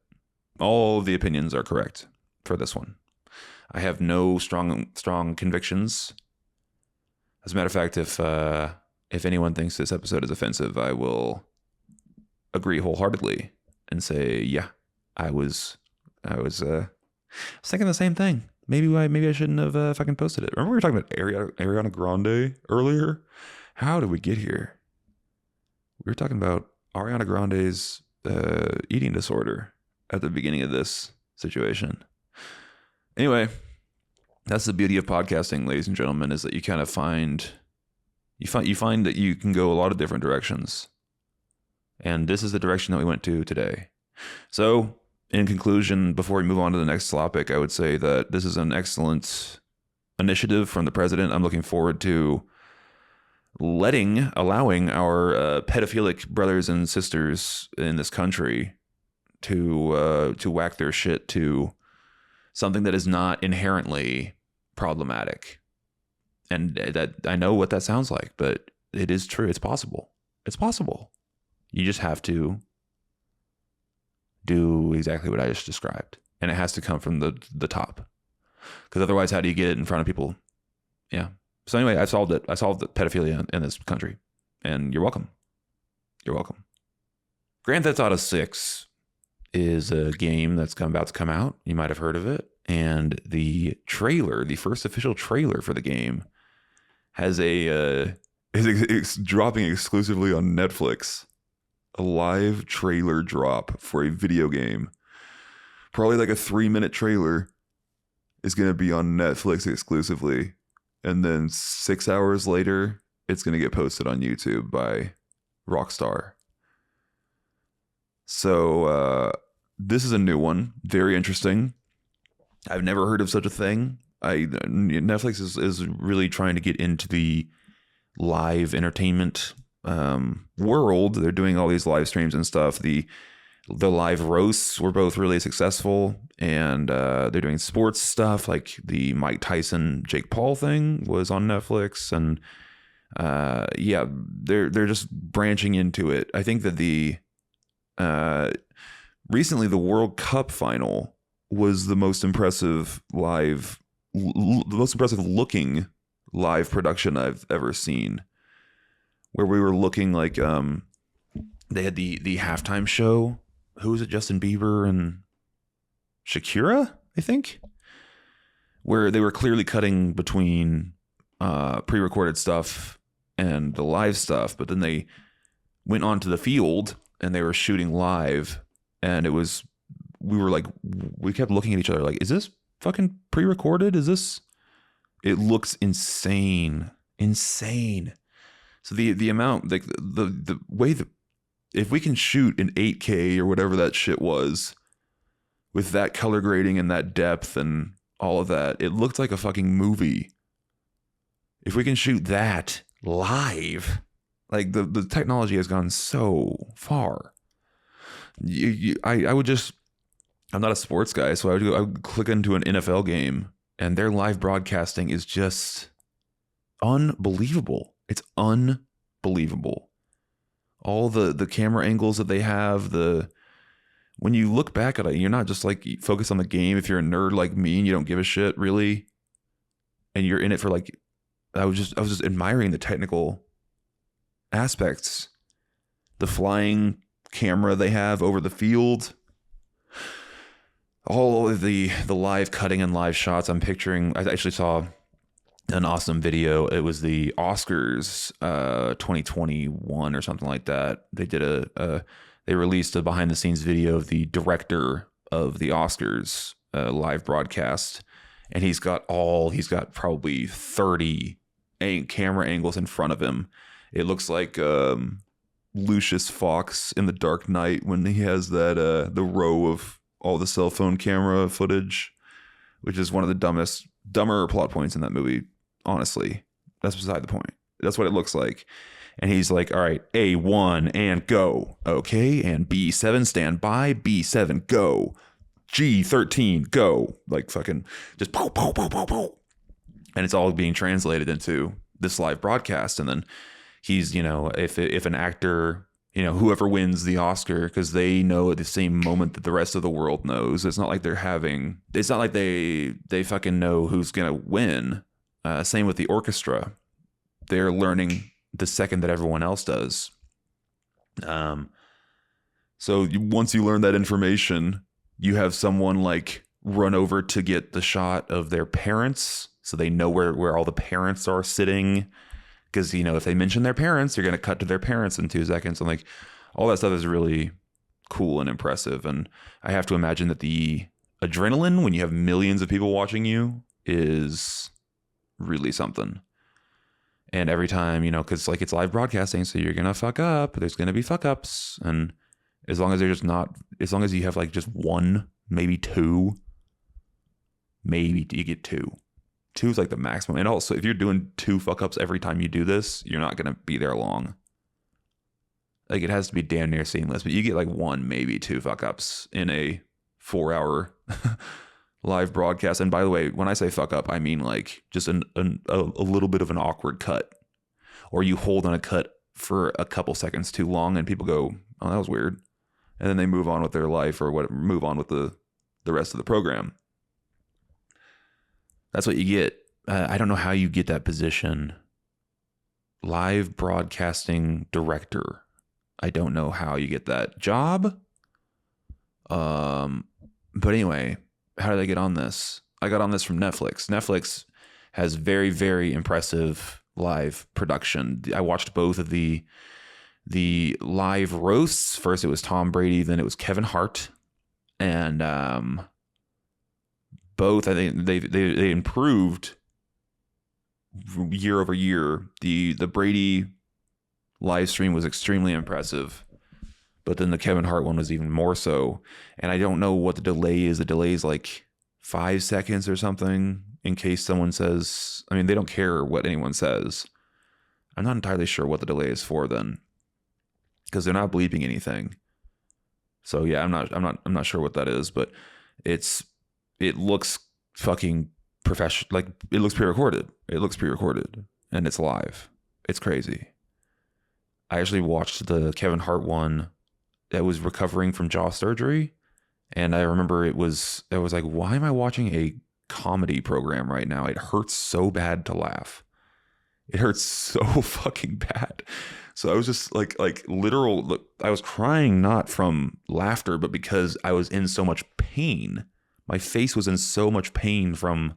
All of the opinions are correct for this one. I have no strong convictions. As a matter of fact, if anyone thinks this episode is offensive, I will agree wholeheartedly and say, yeah, I was thinking the same thing. Maybe I shouldn't have fucking posted it. Remember we were talking about Ariana Grande earlier? How did we get here? We were talking about Ariana Grande's eating disorder at the beginning of this situation. Anyway, that's the beauty of podcasting, ladies and gentlemen, is that you kind of find that you can go a lot of different directions. And this is the direction that we went to today. So, in conclusion, before we move on to the next topic, I would say that this is an excellent initiative from the president. I'm looking forward to allowing our pedophilic brothers and sisters in this country to whack their shit to something that is not inherently problematic. And that I know what that sounds like, but it is true. It's possible. It's possible. You just have to do exactly what I just described. And it has to come from the top. Because otherwise, how do you get it in front of people? Yeah. So anyway, I solved it. I solved the pedophilia in this country. And you're welcome. You're welcome. Grand Theft Auto 6 is a game that's about to come out. You might have heard of it. And the first official trailer for the game has is dropping exclusively on Netflix. A live trailer drop for a video game. Probably like a 3-minute trailer is going to be on Netflix exclusively. And then 6 hours later, it's going to get posted on YouTube by Rockstar. So this is a new one. Very interesting. I've never heard of such a thing. Netflix is really trying to get into the live entertainment world. They're doing all these live streams and stuff. The live roasts were both really successful, and they're doing sports stuff like the Mike Tyson Jake Paul thing was on Netflix, and yeah, they're just branching into it. I think that recently the World Cup final was the most impressive looking live production I've ever seen, where we were looking like they had the halftime show. Who was it? Justin Bieber and Shakira, I think, where they were clearly cutting between pre-recorded stuff and the live stuff, but then they went onto the field and they were shooting live, and we kept looking at each other like, is this fucking pre-recorded? It looks insane. So the amount, like the way that, if we can shoot in 8K or whatever that shit was, with that color grading and that depth and all of that, it looked like a fucking movie. If we can shoot that live, like the technology has gone so far. I would just, I'm not a sports guy, so I would click into an NFL game, and their live broadcasting is just unbelievable. It's unbelievable. All the camera angles that they have, when you look back at it, you're not just like focused on the game. If you're a nerd like me and you don't give a shit, really, and you're in it for like, I was just admiring the technical aspects, the flying camera they have over the field, all of the live cutting and live shots. I'm picturing, I actually saw an awesome video. It was the Oscars 2021 or something like that. They did they released a behind the scenes video of the director of the Oscars live broadcast, and he's got probably 30 camera angles in front of him. It looks like Lucius Fox in The Dark Knight when he has that the row of all the cell phone camera footage, which is one of the dumber plot points in that movie. Honestly, that's beside the point. That's what it looks like. And he's like, all right, A1 and go. Okay. And B7 stand by. B7 go. G13 go. Like fucking just pow, pow, pow, pow, pow. And it's all being translated into this live broadcast. And then he's, if an actor, whoever wins the Oscar, because they know at the same moment that the rest of the world knows. It's not like they fucking know who's going to win. Same with the orchestra. They're learning the second that everyone else does. So once you learn that information, you have someone like run over to get the shot of their parents, so they know where all the parents are sitting. Because, if they mention their parents, you're going to cut to their parents in 2 seconds. And like all that stuff is really cool and impressive. And I have to imagine that the adrenaline when you have millions of people watching you is really something. And every time, because like it's live broadcasting, so you're going to fuck up. There's going to be fuck ups. And as long as you have like just one, maybe two, maybe you get two. Two is like the maximum. And also, if you're doing 2 fuck ups every time you do this, you're not going to be there long. Like it has to be damn near seamless, but you get like 1, maybe 2 fuck ups in a 4-hour live broadcast. And by the way, when I say fuck up, I mean like just a little bit of an awkward cut, or you hold on a cut for a couple seconds too long and people go, oh, that was weird. And then they move on with their life or whatever, move on with the rest of the program. That's what you get. I don't know how you get that position. Live broadcasting director. I don't know how you get that job. But anyway, how did I get on this? I got on this from Netflix. Netflix has very, very impressive live production. I watched both of the live roasts. First it was Tom Brady, then it was Kevin Hart. And both, I think they improved year over year. The Brady live stream was extremely impressive, but then the Kevin Hart one was even more so. And I don't know what the delay is. The delay is like 5 seconds or something in case someone says, I mean, they don't care what anyone says. I'm not entirely sure what the delay is for then, because they're not bleeping anything. So yeah, I'm not sure what that is, but it looks fucking professional. Like it looks pre-recorded. It looks pre-recorded and it's live. It's crazy. I actually watched the Kevin Hart one that was recovering from jaw surgery. And I remember I was like, why am I watching a comedy program right now? It hurts so bad to laugh. It hurts so fucking bad. So I was just like literal, I was crying not from laughter, but because I was in so much pain. My face was in so much pain from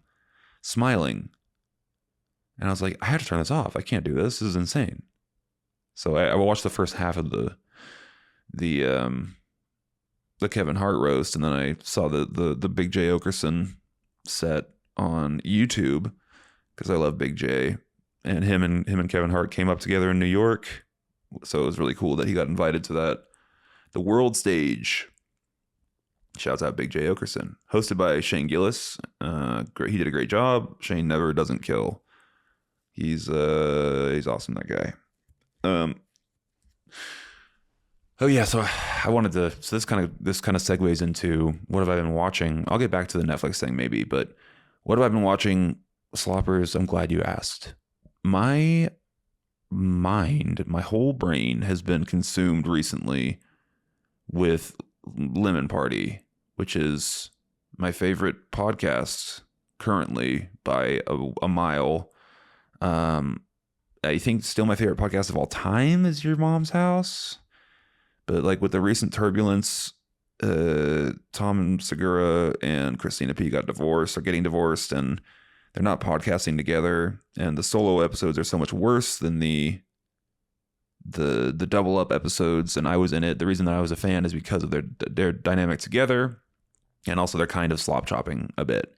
smiling. And I was like, I have to turn this off. I can't do this. This is insane. So I watched the first half of the Kevin Hart roast, and then I saw the Big J Okerson set on YouTube because I love Big J. And him and Kevin Hart came up together in New York. So it was really cool that he got invited to that. The world stage. Shouts out Big J Okerson. Hosted by Shane Gillis. He did a great job. Shane never doesn't kill. He's awesome, that guy. Oh yeah, so I wanted to. So this kind of segues into what have I been watching. I'll get back to the Netflix thing maybe, but what have I been watching, Sloppers? I'm glad you asked. My mind, my whole brain has been consumed recently with Lemon Party, which is my favorite podcast currently by a mile. I think still my favorite podcast of all time is Your Mom's House. But like with the recent turbulence, Tom and Segura and Christina P got divorced or getting divorced, and they're not podcasting together. And the solo episodes are so much worse than the double up episodes. And I was in it. The reason that I was a fan is because of their dynamic together, and also they're kind of slop chopping a bit.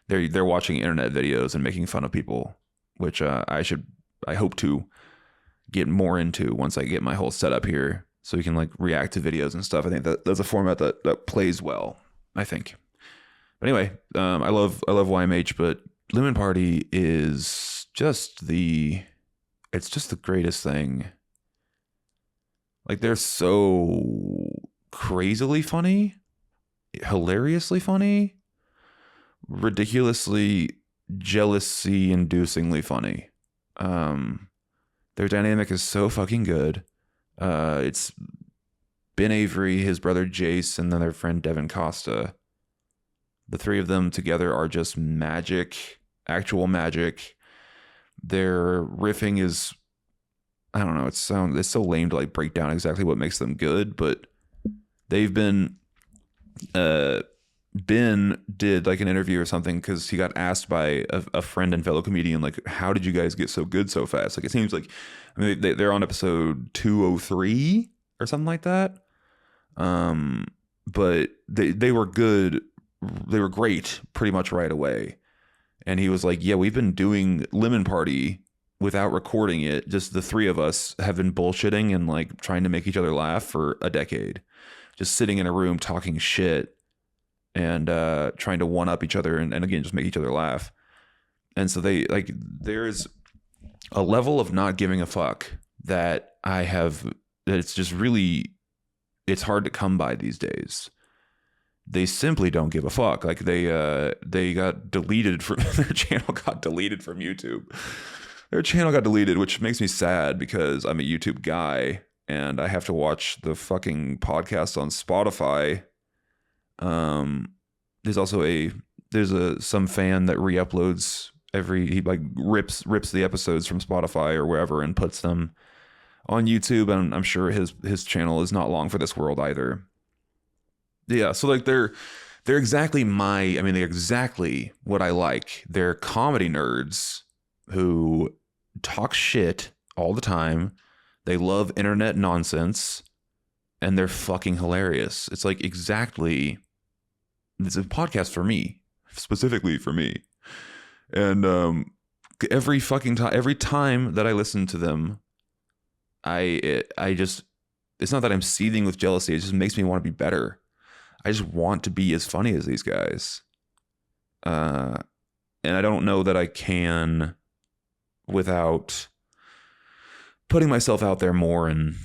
They're watching internet videos and making fun of people, which I hope to get more into once I get my whole setup here, so we can like react to videos and stuff. I think that's a format that plays well, I think. But anyway, I love YMH, but Lemon Party is just it's just the greatest thing. Like, they're so crazily funny, hilariously funny, ridiculously jealousy inducingly funny. Their dynamic is so fucking good. It's Ben Avery, his brother Jace, and then their friend Devin Costa. The three of them together are just magic, actual magic. Their riffing is, I don't know, it's so lame to like break down exactly what makes them good, but they've been, Ben did like an interview or something because he got asked by a friend and fellow comedian, like, how did you guys get so good so fast? Like, it seems like, I mean, they're on episode 203 or something like that. But they were good. They were great pretty much right away. And he was like, yeah, we've been doing Lemon Party without recording it. Just the three of us have been bullshitting and like trying to make each other laugh for a decade. Just sitting in a room talking shit and trying to one up each other and again, just make each other laugh. And so there's a level of not giving a fuck that it's just really, it's hard to come by these days. They simply don't give a fuck. Like they got deleted from their channel got deleted from YouTube. Their channel got deleted, which makes me sad because I'm a YouTube guy and I have to watch the fucking podcast on Spotify. There's also some fan that re-uploads he like rips the episodes from Spotify or wherever and puts them on YouTube, and I'm sure his channel is not long for this world either. Yeah, so like they're exactly they're exactly what I like. They're comedy nerds who talk shit all the time. They love internet nonsense, and they're fucking hilarious. It's like it's a podcast for me, specifically for me. And every time that I listen to them, it's not that I'm seething with jealousy. It just makes me want to be better. I just want to be as funny as these guys. And I don't know that I can without putting myself out there more and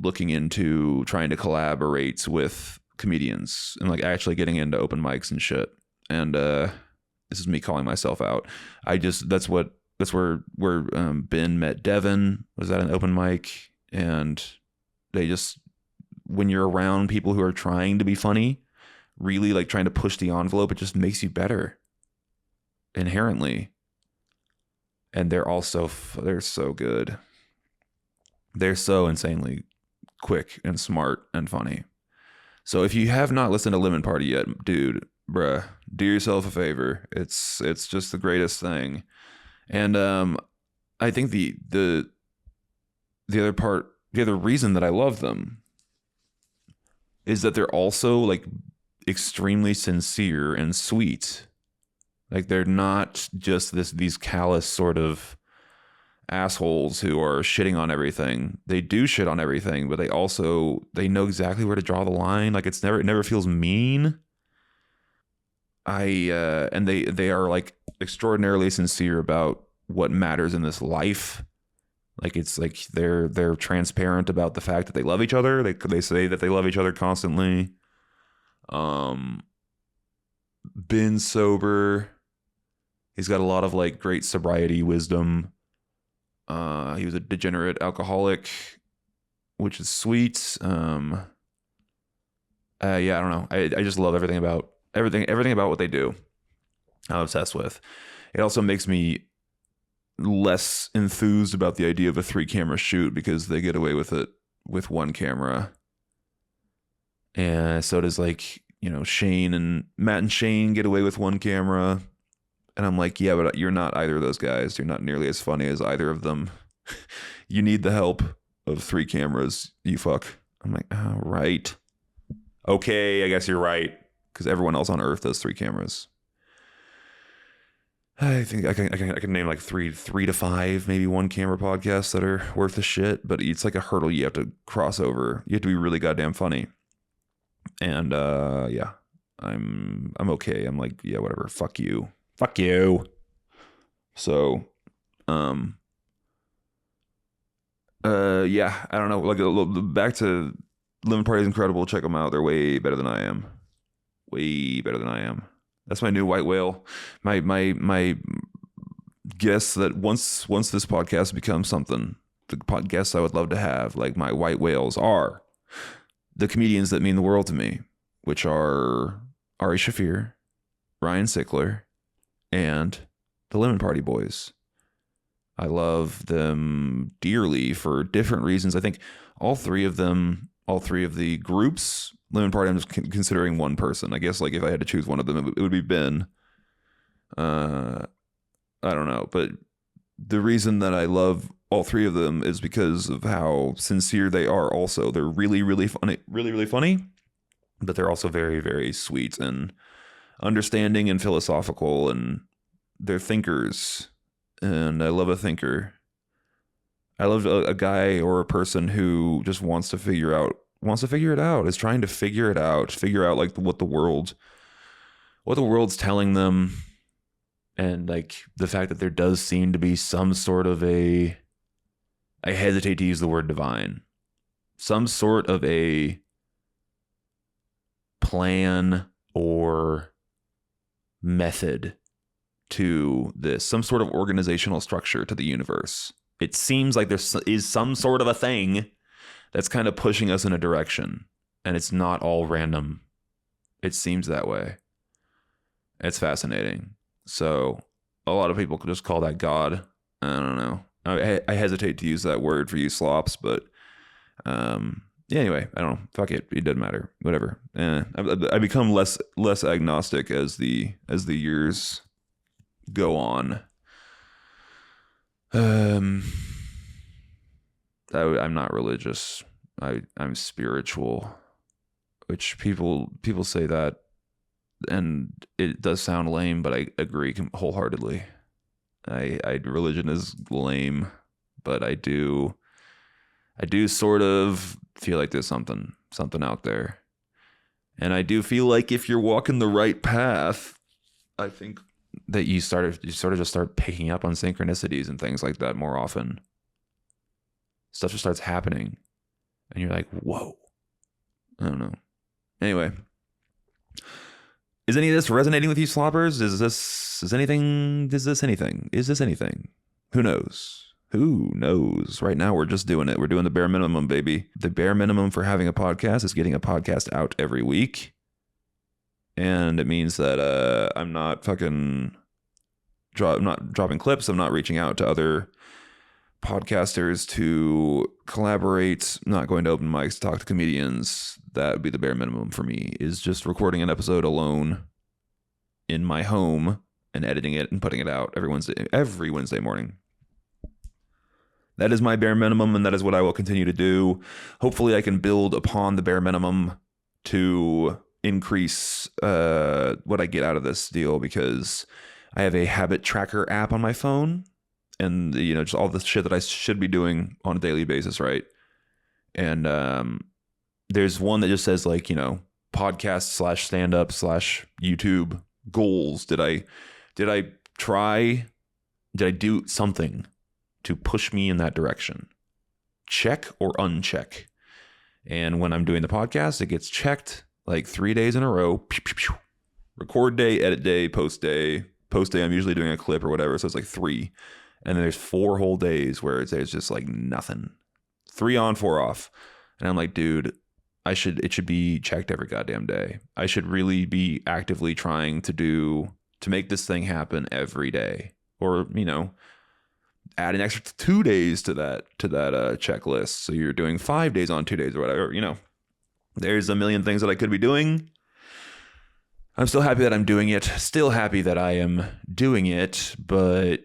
looking into trying to collaborate with comedians and like actually getting into open mics and shit. And this is me calling myself out. That's where Ben met Devin, was at an open mic, and when you're around people who are trying to be funny, really like trying to push the envelope, it just makes you better inherently. And they're so good. They're so insanely quick and smart and funny. So if you have not listened to Lemon Party yet, dude, bruh, do yourself a favor. It's just the greatest thing. And I think the other reason that I love them is that they're also like extremely sincere and sweet. Like they're not just these callous sort of assholes who are shitting on everything. They do shit on everything, but they know exactly where to draw the line. Like it never feels mean. And they are like extraordinarily sincere about what matters in this life. Like it's like they're transparent about the fact that they love each other. They say that they love each other constantly. Ben's sober. He's got a lot of like great sobriety wisdom. He was a degenerate alcoholic, which is sweet. Yeah, I don't know. I just love everything about what they do. I'm obsessed with. It also makes me less enthused about the idea of a 3-camera shoot because they get away with it with 1 camera. And so does like, Shane and Matt and Shane get away with 1 camera. And I'm like, yeah, but you're not either of those guys. You're not nearly as funny as either of them. You need the help of 3 cameras, you fuck. I'm like, oh, right. Okay, I guess you're right. Because everyone else on Earth does 3 cameras. I think I can name like three to 5, maybe 1 camera podcasts that are worth the shit. But it's like a hurdle you have to cross over. You have to be really goddamn funny. And yeah, I'm okay. I'm like, yeah, whatever. Fuck you. So, yeah, I don't know. Like, back to Lemon Party is incredible. Check them out. They're way better than I am. Way better than I am. That's my new white whale. My guess that once this podcast becomes something, the podcasts I would love to have, like my white whales, are the comedians that mean the world to me, which are Ari Shaffir, Ryan Sickler, and the Lemon Party Boys. I love them dearly for different reasons. I think all three of the groups, Lemon Party, I'm just considering one person. I guess like if I had to choose one of them, it would be Ben. I don't know. But the reason that I love all 3 of them is because of how sincere they are also. They're really, really funny, really, really funny, but they're also very, very sweet and understanding and philosophical, and they're thinkers. And I love a thinker. I love a guy or a person who just wants to figure it out, is trying to figure out like what the world's telling them. And like the fact that there does seem to be some sort of I hesitate to use the word divine, some sort of a plan or method to this, some sort of organizational structure to the universe. It seems like there is some sort of a thing that's kind of pushing us in a direction, and it's not all random. It seems that way. It's fascinating. So a lot of people could just call that God. I don't know. I hesitate to use that word for you slops, but yeah, anyway, I don't know. Fuck it. It doesn't matter. Whatever. I become less agnostic as the years go on. I'm not religious. I'm spiritual, which people say that, and it does sound lame, but I agree wholeheartedly. Religion is lame, but I do sort of feel like there's something out there. And I do feel like if you're walking the right path, I think that you sort of just start picking up on synchronicities and things like that more often. Stuff just starts happening and you're like, whoa. I don't know. Anyway, is any of this resonating with you sloppers? Is this anything? Who knows? Right now we're just doing it. We're doing the bare minimum, baby. The bare minimum for having a podcast is getting a podcast out every week. And it means that I'm not I'm not dropping clips. I'm not reaching out to other podcasters to collaborate. I'm not going to open mics to talk to comedians. That would be the bare minimum for me, is just recording an episode alone in my home and editing it and putting it out every Wednesday morning. That is my bare minimum, and that is what I will continue to do. Hopefully I can build upon the bare minimum to increase what I get out of this deal, because I have a habit tracker app on my phone, and just all the shit that I should be doing on a daily basis, right? And there's one that just says like, podcast / stand-up / YouTube goals. Did I do something to push me in that direction? Check or uncheck. And when I'm doing the podcast, it gets checked like 3 days in a row. Pew, pew, pew. Record day, edit day, post day. Post day, I'm usually doing a clip or whatever, so it's like 3. And then there's 4 whole days where there's just like nothing. 3 on, 4 off. And I'm like, dude, it should be checked every goddamn day. I should really be actively trying to do to make this thing happen every day, or add an extra 2 days to that checklist. So you're doing 5 days on 2 days or whatever. There's a million things that I could be doing. I'm still happy that I'm doing it. Still happy that I am doing it, but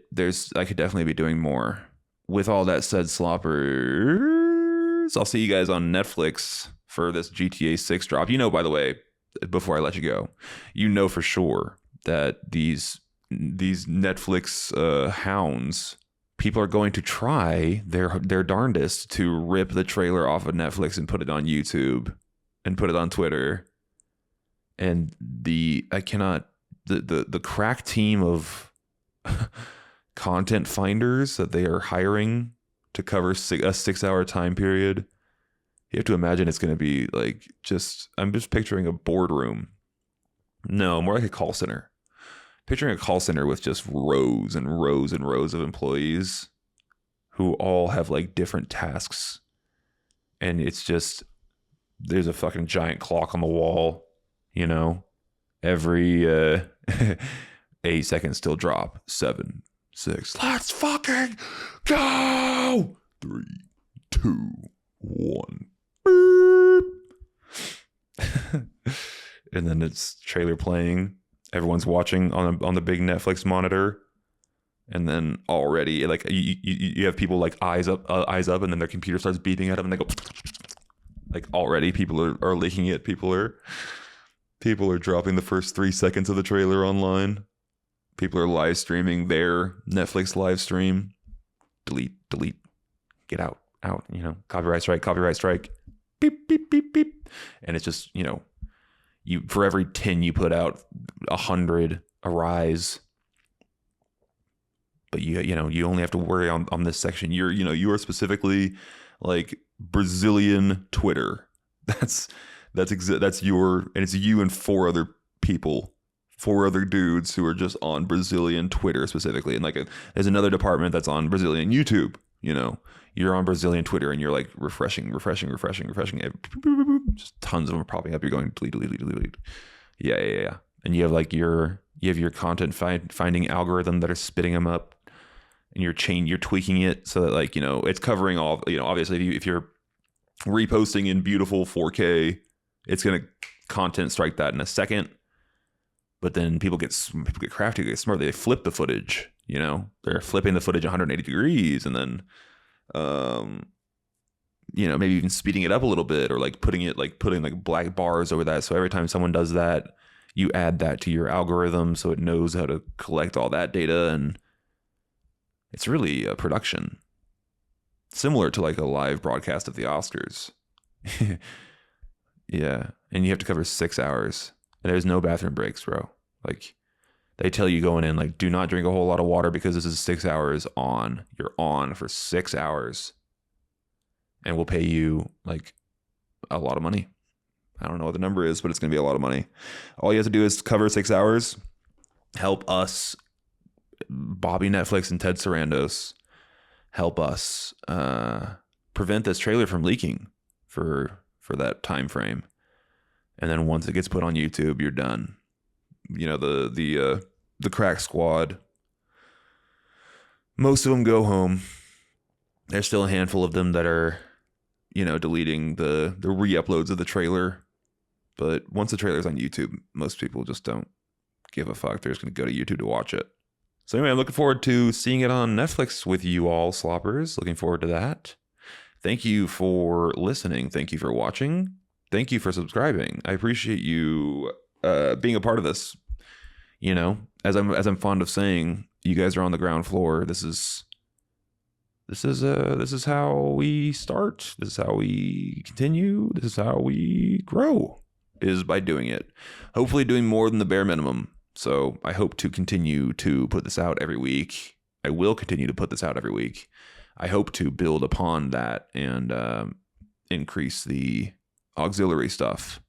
I could definitely be doing more. With all that said, sloppers, I'll see you guys on Netflix for this GTA 6 drop. By the way, before I let you go, for sure that these Netflix hounds, people are going to try their darndest to rip the trailer off of Netflix and put it on YouTube and put it on Twitter. And the crack team of content finders that they are hiring to cover a 6-hour time period, you have to imagine it's going to be like I'm just picturing a boardroom. No, more like a call center. Picturing a call center with just rows and rows and rows of employees who all have like different tasks. And it's just, there's a fucking giant clock on the wall. Every 8 seconds still drop. 7, 6. Let's fucking go. 3, 2, 1. And then it's trailer playing. Everyone's watching on the big Netflix monitor. And then already, like, you have people like eyes up, and then their computer starts beeping at them, and they go. Like, already people are leaking it. People are dropping the first 3 seconds of the trailer online. People are live streaming their Netflix live stream. Delete, get out. Copyright strike. Beep, beep, beep, beep. And it's just, you, for every 10 you put out, 100 arise. But you only have to worry on this section. You are specifically like Brazilian Twitter. That's your, and it's you and 4 other people, 4 other dudes who are just on Brazilian Twitter specifically. And like there's another department that's on Brazilian YouTube. You're on Brazilian Twitter and you're like refreshing. Just tons of them are popping up. You're going delete. Yeah. And you have your content finding algorithm that are spitting them up, and you're tweaking it so that it's covering all. Obviously if you're reposting in beautiful 4K, it's gonna content strike that in a second. But then people get crafty, they get smart. They flip the footage. They're flipping the footage 180 degrees, and then maybe even speeding it up a little bit, or putting black bars over that. So every time someone does that, you add that to your algorithm so it knows how to collect all that data. And it's really a production similar to like a live broadcast of the Oscars. Yeah. And you have to cover 6 hours, and there's no bathroom breaks, bro. Like, they tell you going in, do not drink a whole lot of water because this is 6 hours on. You're on for 6 hours. And we'll pay you a lot of money. I don't know what the number is, but it's going to be a lot of money. All you have to do is cover 6 hours. Help us, Bobby Netflix and Ted Sarandos. Help us prevent this trailer from leaking for that time frame. And then once it gets put on YouTube, you're done. The crack squad, most of them go home. There's still a handful of them that are, deleting the re-uploads of the trailer. But once the trailer's on YouTube, most people just don't give a fuck. They're just going to go to YouTube to watch it. So anyway, I'm looking forward to seeing it on Netflix with you all, sloppers. Looking forward to that. Thank you for listening. Thank you for watching. Thank you for subscribing. I appreciate you being a part of this. As I'm fond of saying, you guys are on the ground floor. This is how we start. This is how we continue. This is how we grow, is by doing it. Hopefully doing more than the bare minimum. So I hope to continue to put this out every week. I will continue to put this out every week. I hope to build upon that and increase the auxiliary stuff.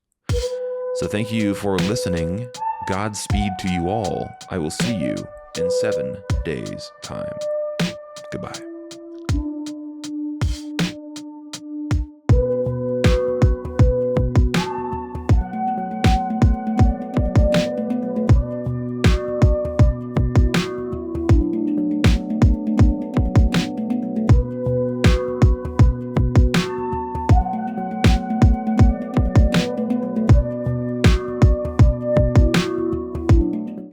So thank you for listening. Godspeed to you all. I will see you in 7 days' time. Goodbye.